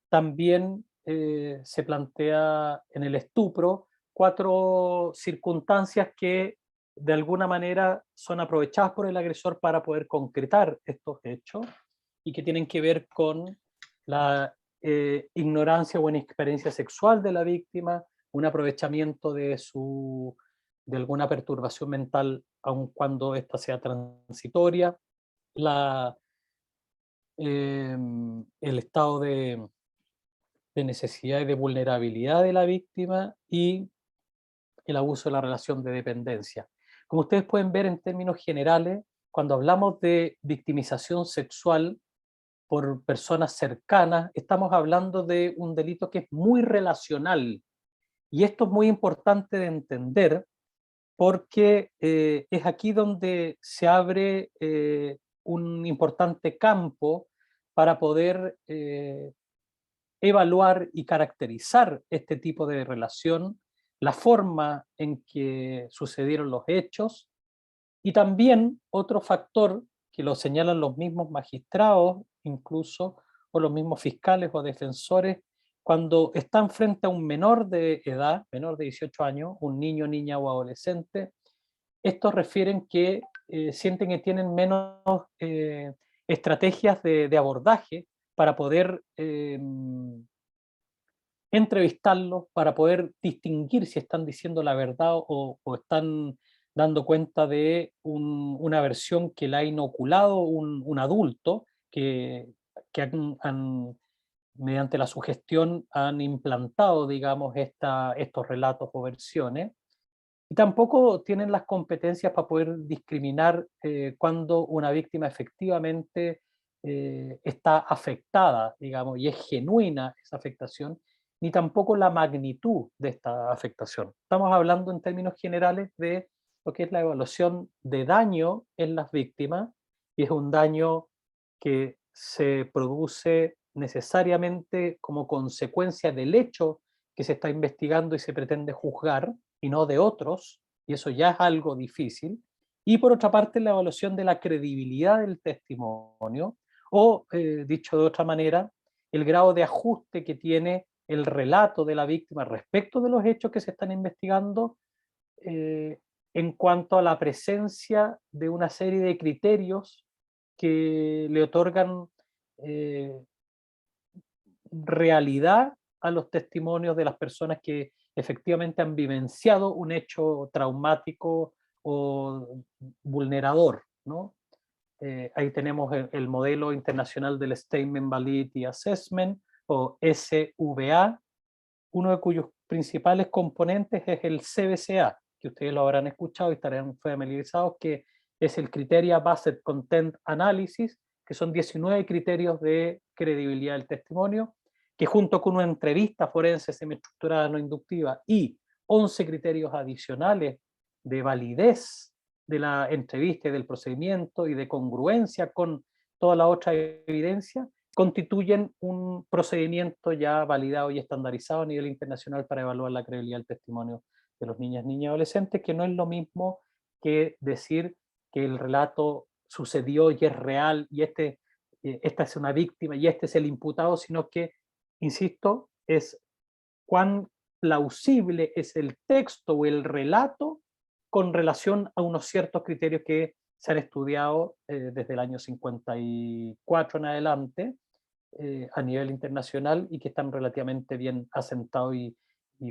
Speaker 3: también se plantea en el estupro 4 circunstancias que de alguna manera son aprovechadas por el agresor para poder concretar estos hechos, y que tienen que ver con la ignorancia o inexperiencia sexual de la víctima, un aprovechamiento de alguna perturbación mental, aun cuando ésta sea transitoria, la, el estado de necesidad y de vulnerabilidad de la víctima, y el abuso de la relación de dependencia. Como ustedes pueden ver, en términos generales, cuando hablamos de victimización sexual por personas cercanas, estamos hablando de un delito que es muy relacional, y esto es muy importante de entender, porque es aquí donde se abre un importante campo para poder evaluar y caracterizar este tipo de relación, la forma en que sucedieron los hechos, y también otro factor que lo señalan los mismos magistrados, incluso, o los mismos fiscales o defensores, cuando están frente a un menor de edad, menor de 18 años, un niño, niña o adolescente, estos refieren que sienten que tienen menos estrategias de abordaje para poder entrevistarlos, para poder distinguir si están diciendo la verdad o están dando cuenta de una versión que le ha inoculado un adulto que mediante la sugestión han implantado, digamos, estos relatos o versiones. Y tampoco tienen las competencias para poder discriminar cuando una víctima efectivamente está afectada, digamos, y es genuina esa afectación, ni tampoco la magnitud de esta afectación. Estamos hablando en términos generales de lo que es la evaluación de daño en las víctimas, y es un daño que se produce necesariamente como consecuencia del hecho que se está investigando y se pretende juzgar, y no de otros, y eso ya es algo difícil. Y por otra parte, la evaluación de la credibilidad del testimonio, o dicho de otra manera, el grado de ajuste que tiene el relato de la víctima respecto de los hechos que se están investigando, en cuanto a la presencia de una serie de criterios que le otorgan realidad a los testimonios de las personas que efectivamente han vivenciado un hecho traumático o vulnerador, ¿no? Ahí tenemos el modelo internacional del Statement Validity Assessment, o SVA, uno de cuyos principales componentes es el CBCA, que ustedes lo habrán escuchado y estarán familiarizados, que es el Criteria Based Content Analysis, que son 19 criterios de credibilidad del testimonio, que junto con una entrevista forense semiestructurada no inductiva y 11 criterios adicionales de validez de la entrevista y del procedimiento y de congruencia con toda la otra evidencia, constituyen un procedimiento ya validado y estandarizado a nivel internacional para evaluar la credibilidad del testimonio de los niñas, niñas y adolescentes, que no es lo mismo que decir que el relato sucedió y es real y esta es una víctima y este es el imputado, sino que, insisto, es cuán plausible es el texto o el relato con relación a unos ciertos criterios que se han estudiado desde el año 54 en adelante a nivel internacional y que están relativamente bien asentados y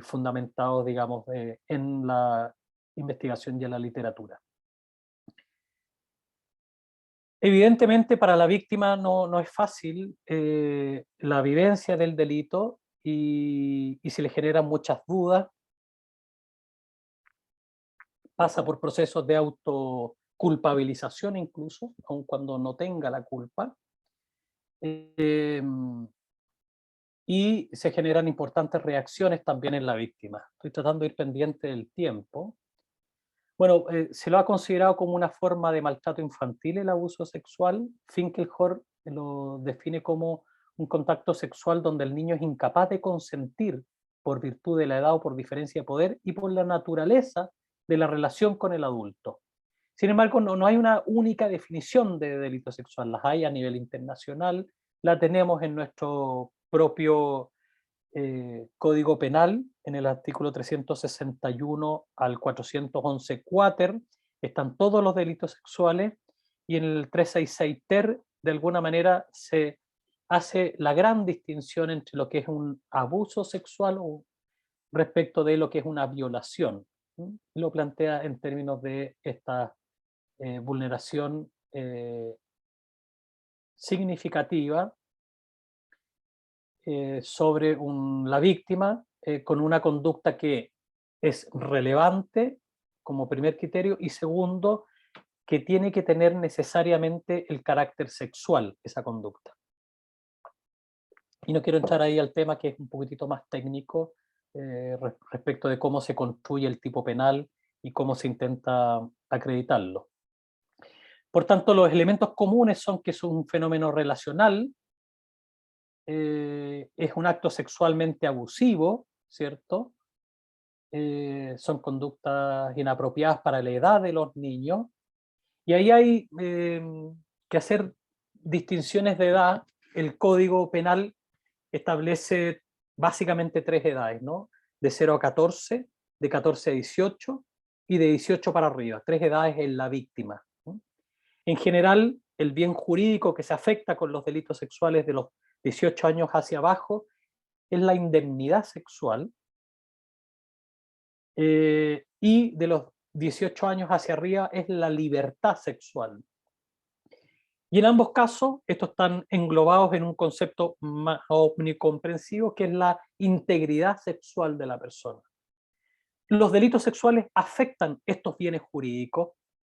Speaker 3: fundamentados, digamos, en la investigación y en la literatura. Evidentemente para la víctima no es fácil la vivencia del delito y se le generan muchas dudas, pasa por procesos de autoculpabilización incluso, aun cuando no tenga la culpa, y se generan importantes reacciones también en la víctima. Estoy tratando de ir pendiente del tiempo. Bueno, se lo ha considerado como una forma de maltrato infantil el abuso sexual. Finkelhor lo define como un contacto sexual donde el niño es incapaz de consentir por virtud de la edad o por diferencia de poder y por la naturaleza de la relación con el adulto. Sin embargo, no hay una única definición de delito sexual, las hay a nivel internacional, la tenemos en nuestro propio Código Penal, en el artículo 361 al 411 quater, están todos los delitos sexuales, y en el 366 ter, de alguna manera, se hace la gran distinción entre lo que es un abuso sexual respecto de lo que es una violación. Lo plantea en términos de esta vulneración significativa sobre la víctima con una conducta que es relevante como primer criterio, y segundo, que tiene que tener necesariamente el carácter sexual esa conducta. Y no quiero entrar ahí al tema que es un poquitito más técnico respecto de cómo se construye el tipo penal y cómo se intenta acreditarlo. Por tanto, los elementos comunes son que es un fenómeno relacional, es un acto sexualmente abusivo, ¿cierto? Son conductas inapropiadas para la edad de los niños, y ahí hay que hacer distinciones de edad. El Código Penal establece básicamente 3 edades, ¿no? De 0 a 14, de 14 a 18 y de 18 para arriba, 3 edades en la víctima, ¿no? En general, el bien jurídico que se afecta con los delitos sexuales de los 18 años hacia abajo es la indemnidad sexual, y de los 18 años hacia arriba es la libertad sexual. Y en ambos casos, estos están englobados en un concepto más omnicomprensivo, que es la integridad sexual de la persona. Los delitos sexuales afectan estos bienes jurídicos,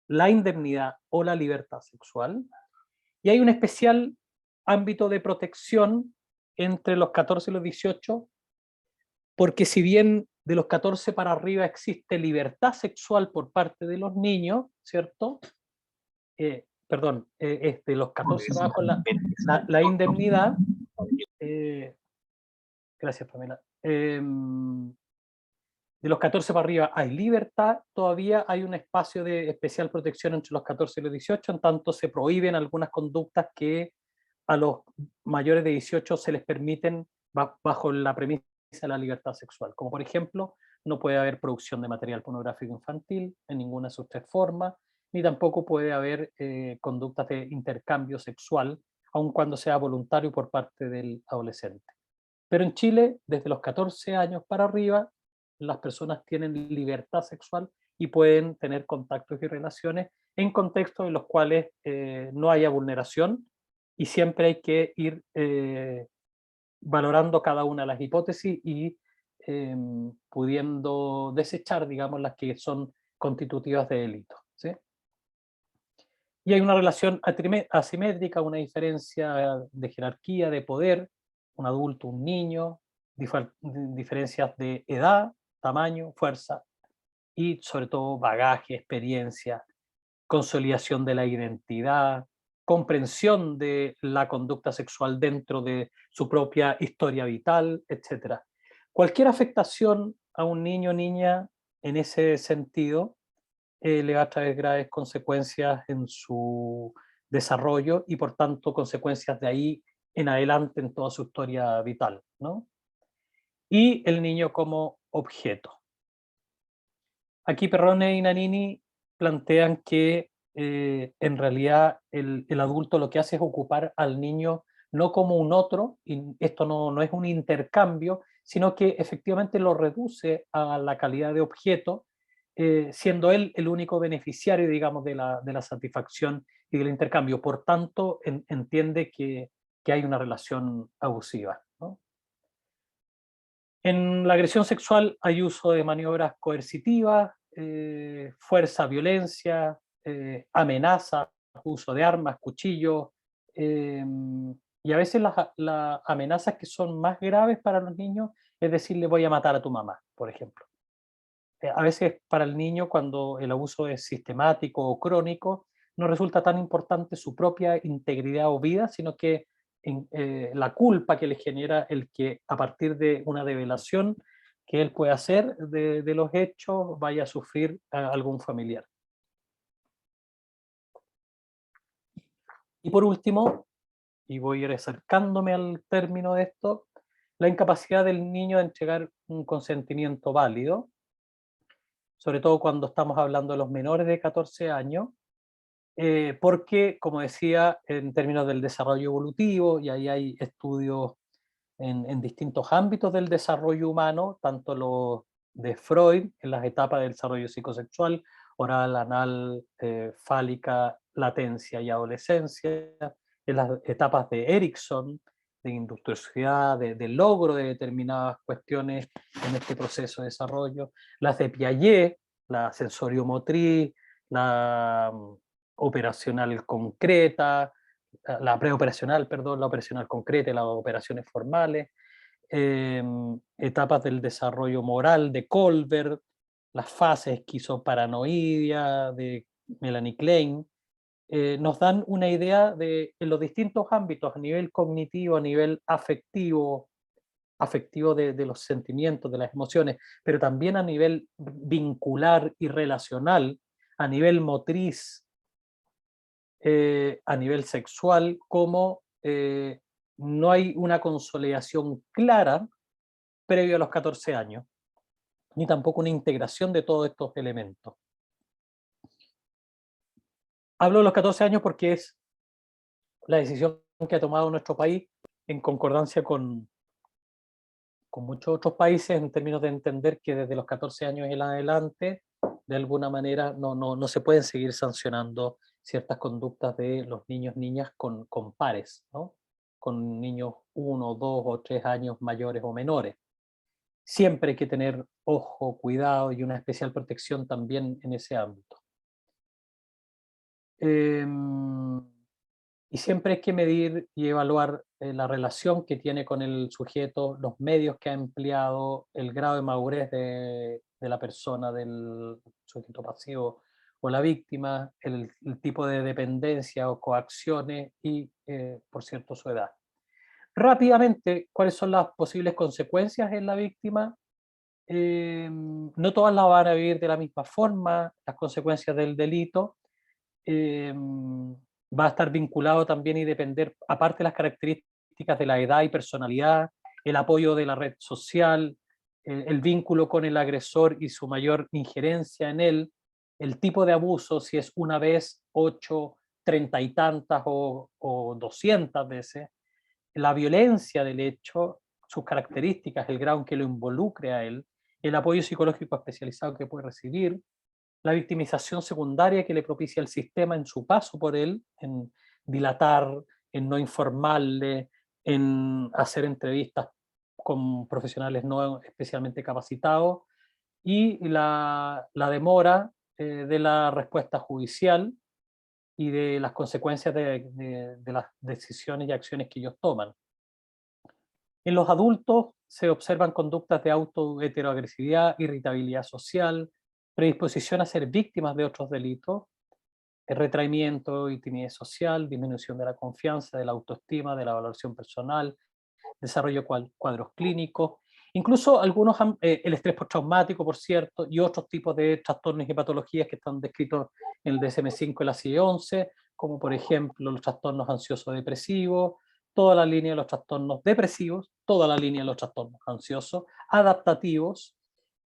Speaker 3: la indemnidad o la libertad sexual, y hay un especial ámbito de protección entre los 14 y los 18, porque si bien de los 14 para arriba existe libertad sexual por parte de los niños, ¿cierto? Es de los 14 para abajo la indemnidad. Gracias, Pamela. De los 14 para arriba hay libertad, todavía hay un espacio de especial protección entre los 14 y los 18, en tanto se prohíben algunas conductas que a los mayores de 18 se les permiten bajo la premisa de la libertad sexual, como por ejemplo, no puede haber producción de material pornográfico infantil en ninguna de sus 3 formas, ni tampoco puede haber conductas de intercambio sexual, aun cuando sea voluntario por parte del adolescente. Pero en Chile, desde los 14 años para arriba, las personas tienen libertad sexual y pueden tener contactos y relaciones en contextos en los cuales no haya vulneración, y siempre hay que ir valorando cada una de las hipótesis y pudiendo desechar, digamos, las que son constitutivas de delito, ¿sí? Y hay una relación asimétrica, una diferencia de jerarquía, de poder, un adulto, un niño, diferencias de edad, tamaño, fuerza y sobre todo bagaje, experiencia, consolidación de la identidad, comprensión de la conducta sexual dentro de su propia historia vital, etc. Cualquier afectación a un niño o niña en ese sentido le va a traer graves consecuencias en su desarrollo y por tanto consecuencias de ahí en adelante en toda su historia vital, ¿no? Y el niño como objeto. Aquí Perrone y Nanini plantean que en realidad el adulto lo que hace es ocupar al niño no como un otro, y esto no es un intercambio, sino que efectivamente lo reduce a la calidad de objeto, siendo él el único beneficiario, digamos, de la satisfacción y del intercambio. Por tanto, entiende que hay una relación abusiva, ¿no? En la agresión sexual hay uso de maniobras coercitivas, fuerza, violencia, amenaza, uso de armas, cuchillos, y a veces las amenazas que son más graves para los niños es decirle voy a matar a tu mamá, por ejemplo. A veces para el niño, cuando el abuso es sistemático o crónico, no resulta tan importante su propia integridad o vida, sino que la culpa que le genera el que a partir de una develación que él puede hacer de los hechos vaya a sufrir a algún familiar. Y por último, y voy a ir acercándome al término de esto, la incapacidad del niño de entregar un consentimiento válido, sobre todo cuando estamos hablando de los menores de 14 años, porque, como decía, en términos del desarrollo evolutivo, y ahí hay estudios en distintos ámbitos del desarrollo humano, tanto los de Freud, en las etapas del desarrollo psicosexual, oral, anal, fálica, latencia y adolescencia, en las etapas de Erikson, de industriosidad, de logro de determinadas cuestiones en este proceso de desarrollo, las de Piaget, la sensoriomotriz, la operacional concreta, la preoperacional, perdón, la operacional concreta y las operaciones formales, etapas del desarrollo moral de Colbert, las fases esquizoparanoidea de Melanie Klein, nos dan una idea de en los distintos ámbitos, a nivel cognitivo, a nivel afectivo de los sentimientos, de las emociones, pero también a nivel vincular y relacional, a nivel motriz, a nivel sexual, como no hay una consolidación clara previo a los 14 años, ni tampoco una integración de todos estos elementos. Hablo de los 14 años porque es la decisión que ha tomado nuestro país en concordancia con muchos otros países, en términos de entender que desde los 14 años en adelante, de alguna manera, no se pueden seguir sancionando ciertas conductas de los niños, niñas con pares, ¿no? Con niños 1, 2 o 3 años mayores o menores. Siempre hay que tener ojo, cuidado y una especial protección también en ese ámbito. Y siempre hay que medir y evaluar la relación que tiene con el sujeto, los medios que ha empleado, el grado de madurez de la persona, del sujeto pasivo o la víctima, el tipo de dependencia o coacciones y, por cierto, su edad. Rápidamente, ¿cuáles son las posibles consecuencias en la víctima? No todas las van a vivir de la misma forma, las consecuencias del delito. Va a estar vinculado también y depender, aparte de las características de la edad y personalidad, el apoyo de la red social, el vínculo con el agresor y su mayor injerencia en él, el tipo de abuso, si es una vez, 8, 30 y tantas o 200 veces, la violencia del hecho, sus características, el grado en que lo involucre a él, el apoyo psicológico especializado que puede recibir, la victimización secundaria que le propicia el sistema en su paso por él, en dilatar, en no informarle, en hacer entrevistas con profesionales no especialmente capacitados, y la demora de la respuesta judicial y de las consecuencias de las decisiones y acciones que ellos toman. En los adultos se observan conductas de autoheteroagresividad, irritabilidad social, predisposición a ser víctimas de otros delitos, retraimiento y timidez social, disminución de la confianza, de la autoestima, de la valoración personal, desarrollo de cuadros clínicos, incluso algunos, el estrés postraumático, por cierto, y otros tipos de trastornos y patologías que están descritos en el DSM-5 y la CIE-11, como por ejemplo los trastornos ansioso-depresivos, toda la línea de los trastornos depresivos, toda la línea de los trastornos ansiosos, adaptativos,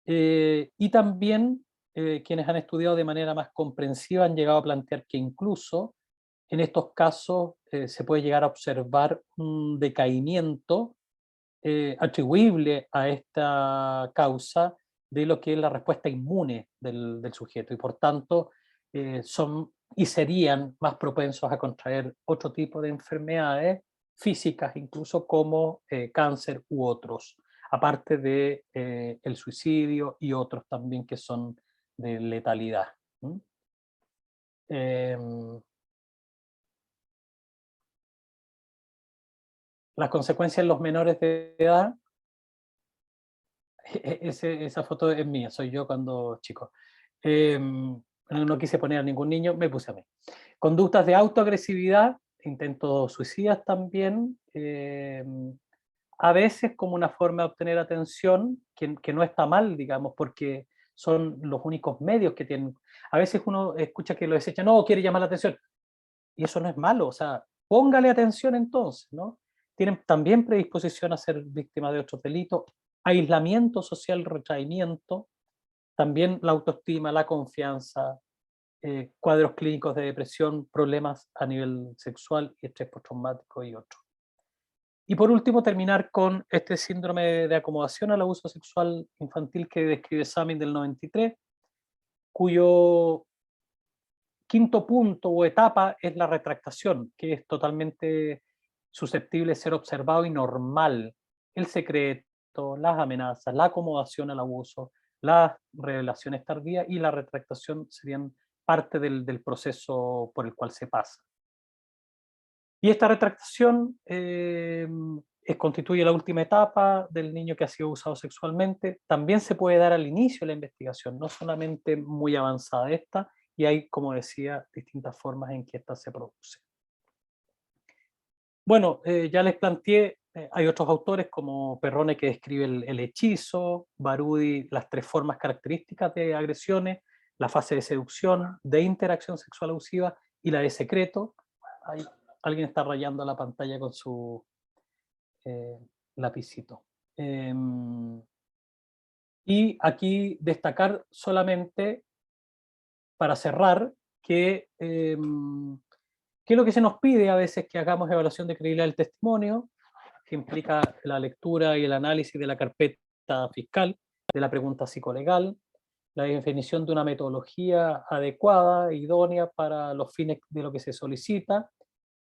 Speaker 3: y también quienes han estudiado de manera más comprensiva han llegado a plantear que incluso en estos casos se puede llegar a observar un decaimiento atribuible a esta causa de lo que es la respuesta inmune del sujeto, y por tanto son y serían más propensos a contraer otro tipo de enfermedades físicas, incluso como cáncer u otros, aparte de el suicidio y otros también que son de letalidad. Las consecuencias en los menores de edad, esa foto es mía, soy yo cuando chico. No quise poner a ningún niño, me puse a mí. Conductas de autoagresividad, intentos suicidas también, a veces como una forma de obtener atención, que no está mal, digamos, porque son los únicos medios que tienen. A veces uno escucha que lo desecha, no, quiere llamar la atención, y eso no es malo, o sea, póngale atención entonces, ¿no? Tienen también predisposición a ser víctimas de otros delitos, aislamiento social, retraimiento, también la autoestima, la confianza, cuadros clínicos de depresión, problemas a nivel sexual y estrés postraumático y otros. Y por último, terminar con este síndrome de acomodación al abuso sexual infantil que describe Samin del 93, cuyo quinto punto o etapa es la retractación, que es totalmente susceptible de ser observado y normal. El secreto, las amenazas, la acomodación al abuso, las revelaciones tardías y la retractación serían parte del proceso por el cual se pasa. Y esta retractación constituye la última etapa del niño que ha sido abusado sexualmente. También se puede dar al inicio de la investigación, no solamente muy avanzada esta, y hay, como decía, distintas formas en que ésta se produce. Bueno, ya les planteé, hay otros autores como Perrone que describe el hechizo, Barudi las 3 formas características de agresiones, la fase de seducción, de interacción sexual abusiva y la de secreto. Ahí alguien está rayando la pantalla con su lapicito. Y aquí destacar solamente, para cerrar, que ¿qué es lo que se nos pide a veces? Que hagamos evaluación de credibilidad del testimonio, que implica la lectura y el análisis de la carpeta fiscal, de la pregunta psicolegal, la definición de una metodología adecuada, idónea para los fines de lo que se solicita,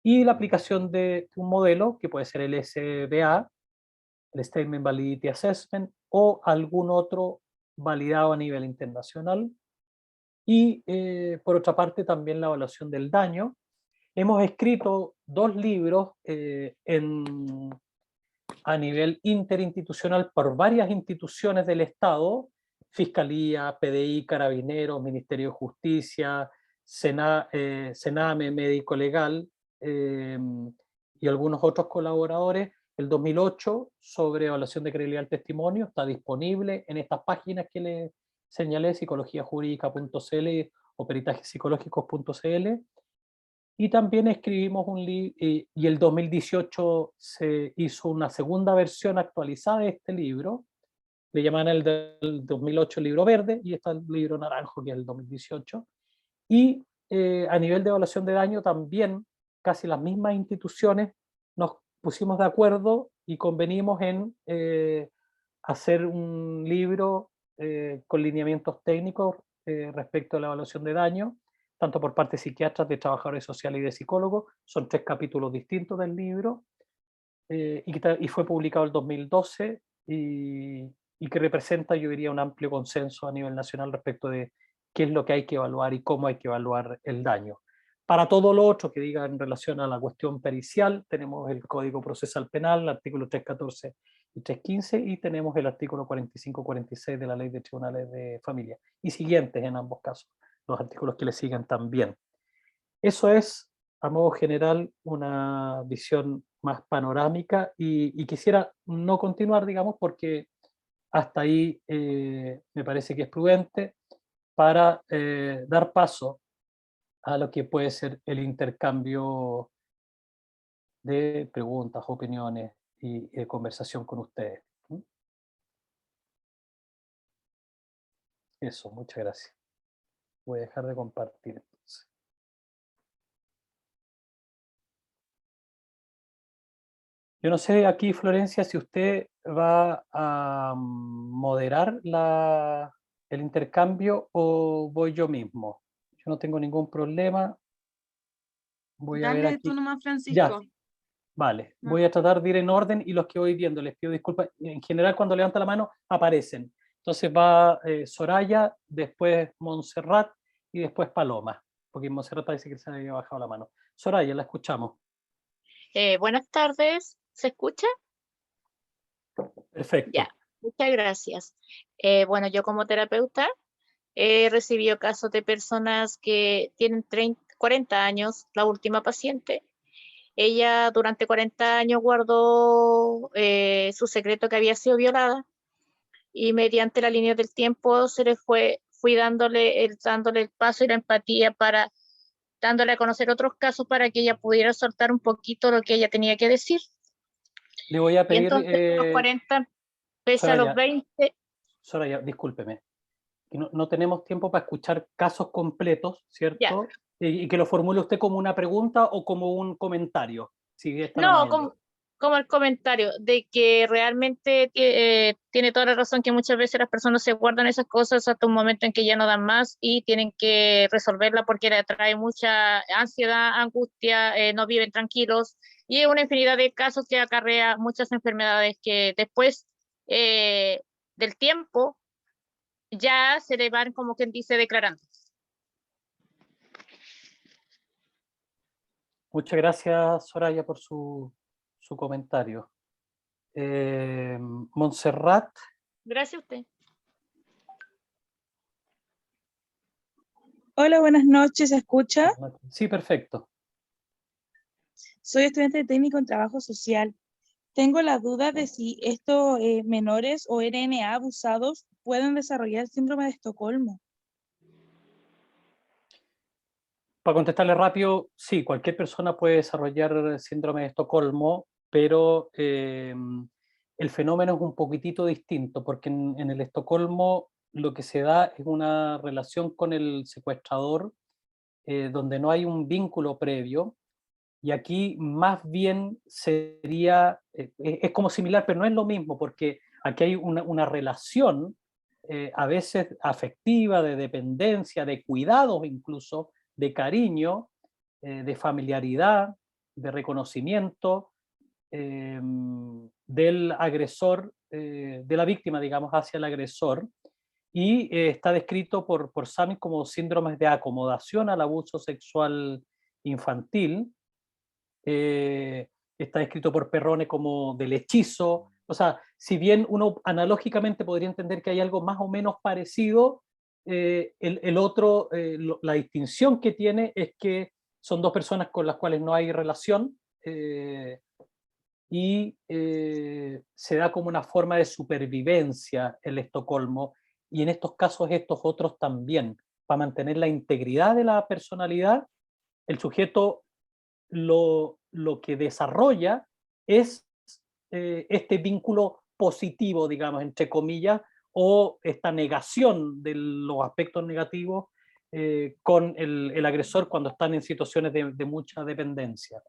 Speaker 3: y la aplicación de un modelo, que puede ser el SBA, el Statement Validity Assessment, o algún otro validado a nivel internacional. Y por otra parte también la evaluación del daño. Hemos escrito 2 libros a nivel interinstitucional por varias instituciones del Estado, Fiscalía, PDI, Carabineros, Ministerio de Justicia, Sename, Médico Legal, y algunos otros colaboradores. El 2008 sobre evaluación de credibilidad del testimonio está disponible en estas páginas que les señalé, psicologiajurídica.cl o peritajespsicológicos.cl. Y también escribimos un libro, y el 2018 se hizo una segunda versión actualizada de este libro, le llaman el del 2008 el libro verde, y está el libro naranjo, que es el 2018. Y a nivel de evaluación de daño también, casi las mismas instituciones nos pusimos de acuerdo y convenimos en hacer un libro con lineamientos técnicos respecto a la evaluación de daño, tanto por parte de psiquiatras, de trabajadores sociales y de psicólogos. Son 3 capítulos distintos del libro, y fue publicado en el 2012, y que representa, yo diría, un amplio consenso a nivel nacional respecto de qué es lo que hay que evaluar y cómo hay que evaluar el daño. Para todo lo otro que diga en relación a la cuestión pericial, tenemos el Código Procesal Penal, el artículo 314 y 315, y tenemos el artículo 45-46 de la Ley de Tribunales de Familia, y siguientes en ambos casos, los artículos que le siguen también. Eso es, a modo general, una visión más panorámica, y quisiera no continuar, digamos, porque hasta ahí me parece que es prudente para dar paso a lo que puede ser el intercambio de preguntas, opiniones y conversación con ustedes. Eso, muchas gracias. Voy a dejar de compartir entonces. Yo no sé aquí, Florencia, si usted va a moderar el intercambio o voy yo mismo. Yo no tengo ningún problema. Voy a ver
Speaker 1: Dale tú
Speaker 3: aquí.
Speaker 1: nomás,
Speaker 3: Ya,
Speaker 1: Francisco.
Speaker 3: vale. Voy a tratar de ir en orden, y los que voy viendo, les pido disculpas. En general, cuando levanta la mano, aparecen. Entonces va Soraya, después Montserrat y después Paloma, porque Montserrat parece que se había bajado la mano. Soraya, la escuchamos.
Speaker 4: Buenas tardes, ¿se escucha?
Speaker 3: Perfecto.
Speaker 4: Ya, muchas gracias. Bueno, yo como terapeuta he recibido casos de personas que tienen 40 años, la última paciente. Ella durante 40 años guardó su secreto que había sido violada, y mediante la línea del tiempo fui dándole el paso y la empatía para dándole a conocer otros casos para que ella pudiera soltar un poquito lo que ella tenía que decir.
Speaker 3: Le voy a
Speaker 4: Y
Speaker 3: pedir,
Speaker 4: entonces a los 40, pese a los
Speaker 3: Soraya,
Speaker 4: 20,
Speaker 3: Soraya, discúlpeme, que no tenemos tiempo para escuchar casos completos, ¿cierto?
Speaker 4: ya.
Speaker 3: Y que lo formule usted como una pregunta o como un comentario, si es tan
Speaker 4: No,
Speaker 3: amable.
Speaker 4: como el comentario de que realmente tiene toda la razón, que muchas veces las personas se guardan esas cosas hasta un momento en que ya no dan más y tienen que resolverla porque le trae mucha ansiedad, angustia, no viven tranquilos, y una infinidad de casos que acarrea muchas enfermedades que después del tiempo ya se le van, como quien dice, declarando.
Speaker 3: Muchas gracias, Soraya, por su comentario. Montserrat.
Speaker 4: Gracias a usted.
Speaker 5: Hola, buenas noches, ¿se escucha?
Speaker 3: Sí, perfecto.
Speaker 5: Soy estudiante de técnico en trabajo social. Tengo la duda de si estos menores o RNA abusados pueden desarrollar el síndrome de Estocolmo.
Speaker 3: Para contestarle rápido, sí, cualquier persona puede desarrollar síndrome de Estocolmo, pero el fenómeno es un poquitito distinto, porque en el Estocolmo lo que se da es una relación con el secuestrador, donde no hay un vínculo previo, y aquí más bien sería, es como similar, pero no es lo mismo, porque aquí hay una relación, a veces afectiva, de dependencia, de cuidados incluso, de cariño, de familiaridad, de reconocimiento del agresor, de la víctima, digamos, hacia el agresor, y está descrito por Sami como síndromes de acomodación al abuso sexual infantil. Está descrito por Perrone como del hechizo. O sea, si bien uno analógicamente podría entender que hay algo más o menos parecido, el otro, la distinción que tiene es que son dos personas con las cuales no hay relación, y se da como una forma de supervivencia el Estocolmo, y en estos casos estos otros también, para mantener la integridad de la personalidad, el sujeto lo que desarrolla es este vínculo positivo, digamos, entre comillas, o esta negación de los aspectos negativos con el agresor cuando están en situaciones de mucha dependencia.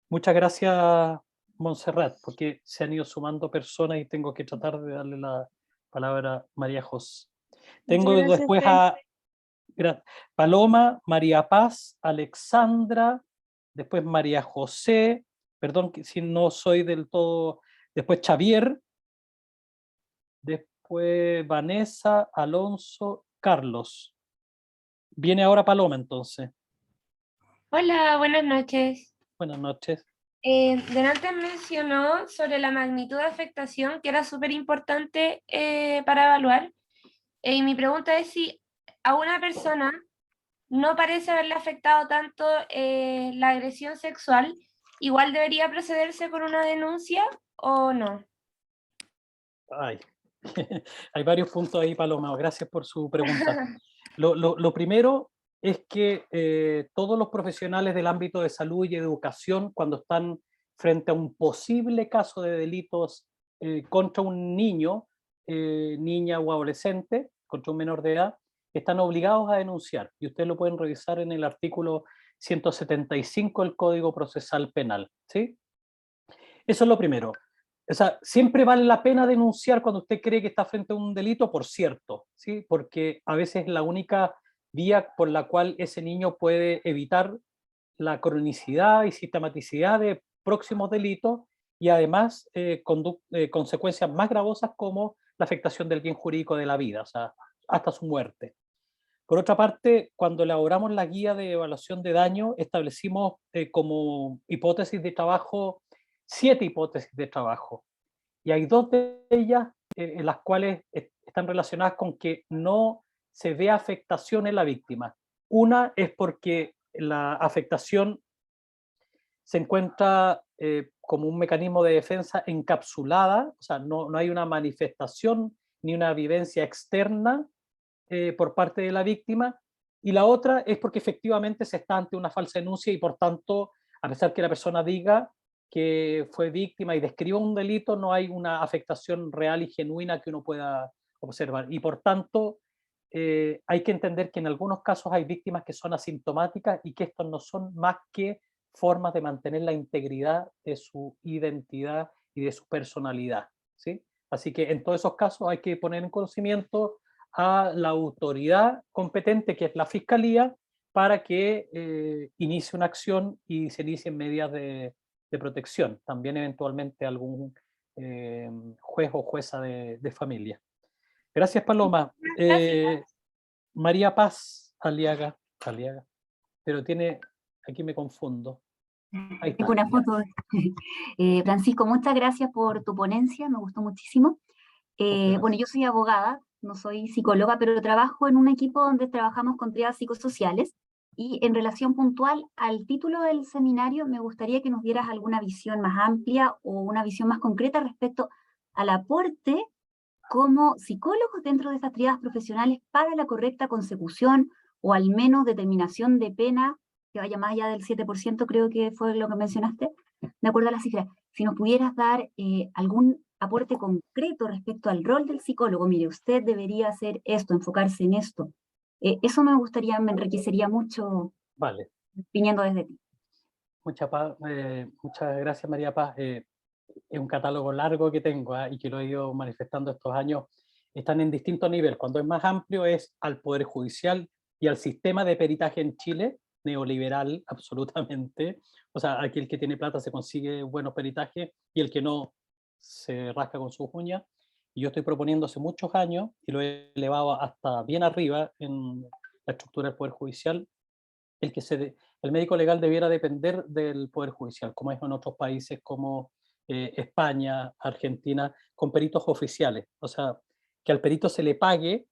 Speaker 3: Muchas gracias, Montserrat, porque se han ido sumando personas y tengo que tratar de darle la palabra a María José. Tengo
Speaker 5: Muchas gracias,
Speaker 3: después
Speaker 5: Fen.
Speaker 3: a Paloma, María Paz, Alexandra, después María José, perdón si no soy del todo, después Xavier, después Vanessa, Alonso, Carlos. Viene ahora Paloma entonces.
Speaker 6: Hola, buenas noches.
Speaker 3: Buenas noches.
Speaker 6: Delante mencionó sobre la magnitud de afectación que era súper importante para evaluar. Y mi pregunta es si a una persona no parece haberle afectado tanto la agresión sexual, ¿igual debería procederse con una denuncia o no?
Speaker 3: Ay. Hay varios puntos ahí, Paloma. Gracias por su pregunta. Lo primero es que todos los profesionales del ámbito de salud y educación, cuando están frente a un posible caso de delitos contra un niño, niña o adolescente, contra un menor de edad, están obligados a denunciar. Y ustedes lo pueden revisar en el artículo 175 del Código Procesal Penal, ¿sí? Eso es lo primero. O sea, siempre vale la pena denunciar cuando usted cree que está frente a un delito, por cierto, ¿sí? Porque a veces es la única vía por la cual ese niño puede evitar la cronicidad y sistematicidad de próximos delitos, y además consecuencias más gravosas como la afectación del bien jurídico de la vida, o sea, hasta su muerte. Por otra parte, cuando elaboramos la guía de evaluación de daño, establecimos como hipótesis de trabajo 7 hipótesis de trabajo. Y hay 2 de ellas en las cuales están relacionadas con que no se ve afectación en la víctima. Una es porque la afectación se encuentra como un mecanismo de defensa encapsulada, o sea, no hay una manifestación ni una vivencia externa por parte de la víctima, y la otra es porque efectivamente se está ante una falsa denuncia y por tanto, a pesar que la persona diga que fue víctima y describa un delito, no hay una afectación real y genuina que uno pueda observar. Y por tanto, hay que entender que en algunos casos hay víctimas que son asintomáticas y que estos no son más que formas de mantener la integridad de su identidad y de su personalidad, ¿sí? Así que en todos esos casos hay que poner en conocimiento a la autoridad competente, que es la Fiscalía, para que inicie una acción y se inicien medidas de protección. También eventualmente algún juez o jueza de familia. Gracias, Paloma. María Paz Aliaga, pero tiene, aquí me confundo. Ahí está.
Speaker 7: Tengo una foto. Francisco, muchas gracias por tu ponencia, me gustó muchísimo. Bueno, yo soy abogada, no soy psicóloga, pero trabajo en un equipo donde trabajamos con triadas psicosociales. Y en relación puntual al título del seminario, me gustaría que nos dieras alguna visión más amplia o una visión más concreta respecto al aporte como psicólogos dentro de estas triadas profesionales para la correcta consecución o al menos determinación de pena que vaya más allá del 7%, creo que fue lo que mencionaste, de acuerdo a las cifras. Si nos pudieras dar algún aporte concreto respecto al rol del psicólogo, mire, usted debería hacer esto, enfocarse en esto. Eso me gustaría, me enriquecería mucho,
Speaker 3: Vale.
Speaker 7: viniendo desde ti.
Speaker 3: Muchas gracias, María Paz. Es un catálogo largo que tengo y que lo he ido manifestando estos años. Están en distintos niveles. Cuando es más amplio es al Poder Judicial y al sistema de peritaje en Chile, neoliberal absolutamente. O sea, aquí el que tiene plata se consigue buenos peritajes y el que no se rasca con sus uñas. Y yo estoy proponiendo hace muchos años, y lo he elevado hasta bien arriba en la estructura del Poder Judicial, el médico legal debiera depender del Poder Judicial, como es en otros países como España, Argentina, con peritos oficiales. O sea, que al perito se le pague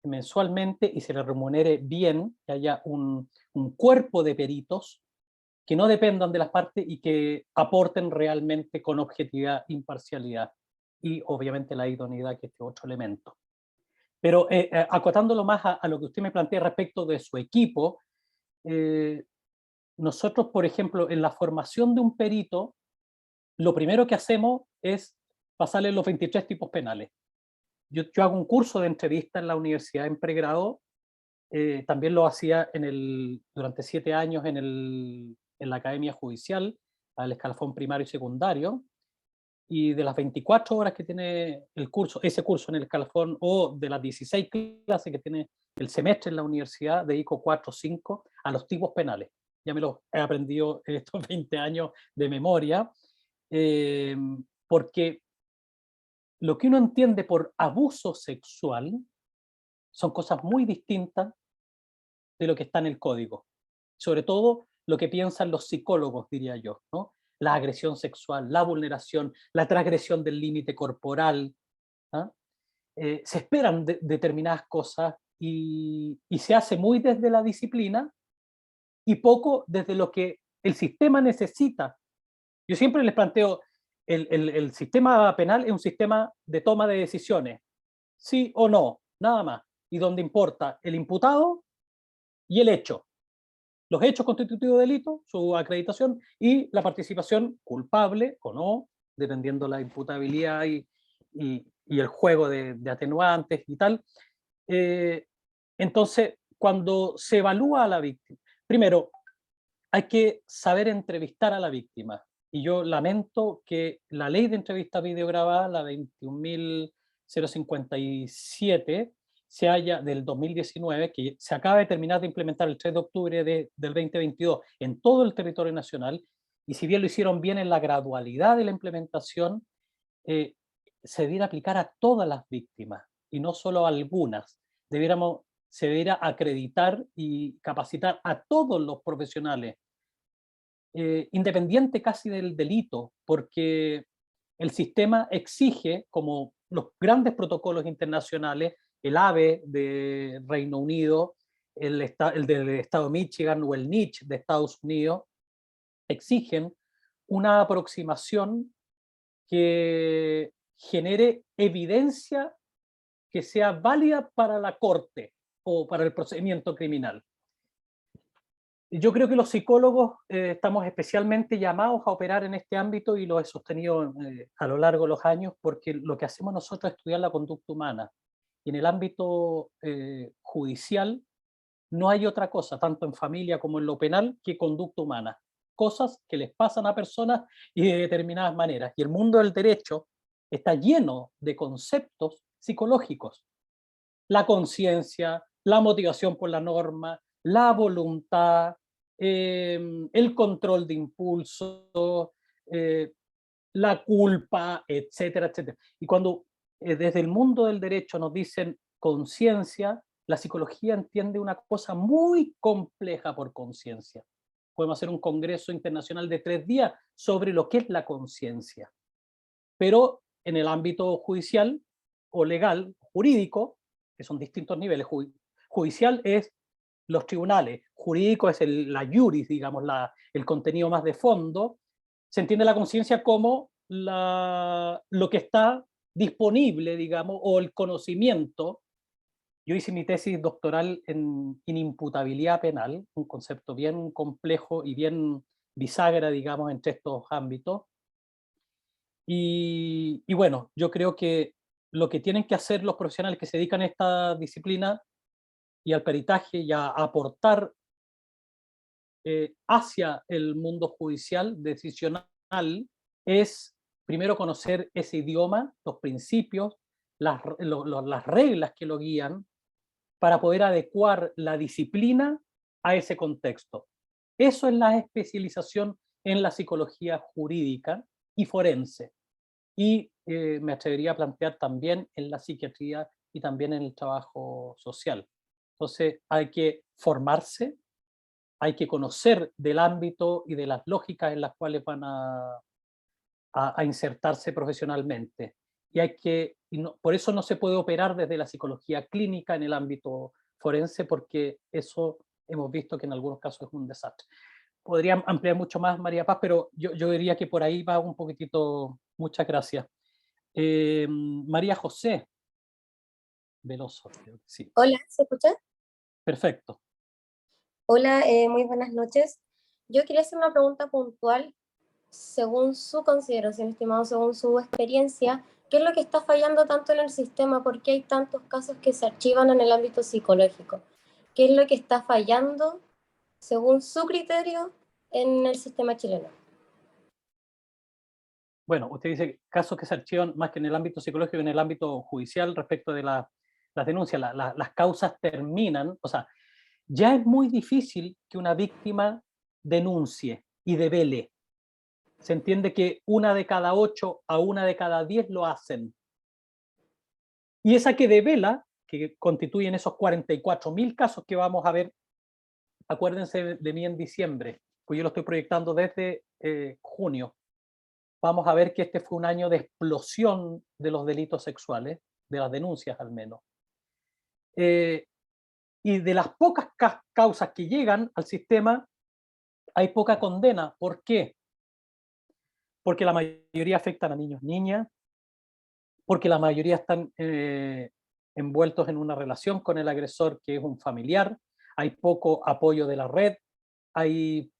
Speaker 3: mensualmente y se le remunere bien, que haya un cuerpo de peritos que no dependan de las partes y que aporten realmente con objetividad, imparcialidad y obviamente la idoneidad, que es otro elemento. Pero acotándolo más a lo que usted me plantea respecto de su equipo, nosotros, por ejemplo, en la formación de un perito, lo primero que hacemos es pasarle los 23 tipos penales. Yo hago un curso de entrevista en la universidad en pregrado, también lo hacía durante 7 años en la Academia Judicial, al escalafón primario y secundario, y de las 24 horas que tiene ese curso en el escalafón, o de las 16 clases que tiene el semestre en la universidad, dedico 4 o 5 a los tipos penales. Ya me los he aprendido estos 20 años de memoria, porque lo que uno entiende por abuso sexual son cosas muy distintas de lo que está en el código. Sobre todo lo que piensan los psicólogos, diría yo, ¿no? La agresión sexual, la vulneración, la transgresión del límite corporal. ¿Ah? Se esperan determinadas cosas y se hace muy desde la disciplina y poco desde lo que el sistema necesita. Yo siempre les planteo, el sistema penal es un sistema de toma de decisiones, sí o no, nada más, y donde importa el imputado y el hecho. Los hechos constitutivos de delito, su acreditación y la participación culpable o no, dependiendo la imputabilidad y el juego de atenuantes y tal. Entonces, cuando se evalúa a la víctima, primero, hay que saber entrevistar a la víctima. Y yo lamento que la ley de entrevista videograbada, la 21.057, se haya, del 2019, que se acaba de terminar de implementar el 3 de octubre del 2022 en todo el territorio nacional, y si bien lo hicieron bien en la gradualidad de la implementación, se debiera aplicar a todas las víctimas y no solo a algunas. Se debiera acreditar y capacitar a todos los profesionales, independiente casi del delito, porque el sistema exige, como los grandes protocolos internacionales, el ABE de Reino Unido, el del estado de Michigan o el NICH de Estados Unidos, exigen una aproximación que genere evidencia que sea válida para la corte o para el procedimiento criminal. Yo creo que los psicólogos estamos especialmente llamados a operar en este ámbito, y lo he sostenido a lo largo de los años, porque lo que hacemos nosotros es estudiar la conducta humana. Y en el ámbito judicial no hay otra cosa, tanto en familia como en lo penal, que conducta humana. Cosas que les pasan a personas y de determinadas maneras. Y el mundo del derecho está lleno de conceptos psicológicos. La conciencia, la motivación por la norma, la voluntad, el control de impulso, la culpa, etcétera, etcétera. Y cuando desde el mundo del derecho nos dicen conciencia, la psicología entiende una cosa muy compleja por conciencia. Podemos hacer un congreso internacional de 3 días sobre lo que es la conciencia. Pero en el ámbito judicial o legal, jurídico, que son distintos niveles. Judicial es los tribunales, jurídico es la juris, digamos, el contenido más de fondo. Se entiende la conciencia como lo que está disponible, digamos, o el conocimiento. Yo hice mi tesis doctoral en inimputabilidad penal, un concepto bien complejo y bien bisagra, digamos, entre estos ámbitos. Y bueno, yo creo que lo que tienen que hacer los profesionales que se dedican a esta disciplina y al peritaje y a aportar hacia el mundo judicial, decisional, es primero conocer ese idioma, los principios, las reglas que lo guían, para poder adecuar la disciplina a ese contexto. Eso es la especialización en la psicología jurídica y forense. Y me atrevería a plantear también en la psiquiatría y también en el trabajo social. Entonces hay que formarse, hay que conocer del ámbito y de las lógicas en las cuales van a insertarse profesionalmente. Por eso no se puede operar desde la psicología clínica en el ámbito forense, porque eso hemos visto que en algunos casos es un desastre. Podría ampliar mucho más, María Paz, pero yo diría que por ahí va un poquitito. Muchas gracias. María José Veloso, creo que sí.
Speaker 8: Hola, ¿se escucha?
Speaker 3: Perfecto.
Speaker 8: Hola, muy buenas noches. Yo quería hacer una pregunta puntual, según su consideración, estimado, según su experiencia. ¿Qué es lo que está fallando tanto en el sistema? ¿Por qué hay tantos casos que se archivan en el ámbito psicológico? ¿Qué es lo que está fallando, según su criterio, en el sistema chileno?
Speaker 3: Bueno, usted dice casos que se archivan más que en el ámbito psicológico, en el ámbito judicial respecto de las denuncias. Las causas terminan, o sea, ya es muy difícil que una víctima denuncie y devele. Se entiende que 1 de cada 8 a 1 de cada 10 lo hacen. Y esa que devela, que constituyen esos 44.000 casos que vamos a ver, acuérdense de mí en diciembre, pues yo lo estoy proyectando desde junio. Vamos a ver que este fue un año de explosión de los delitos sexuales, de las denuncias al menos. Y de las pocas causas que llegan al sistema, hay poca condena. ¿Por qué? Porque la mayoría afectan a niños, niñas, porque la mayoría están envueltos en una relación con el agresor que es un familiar, hay poco apoyo de la red, hay,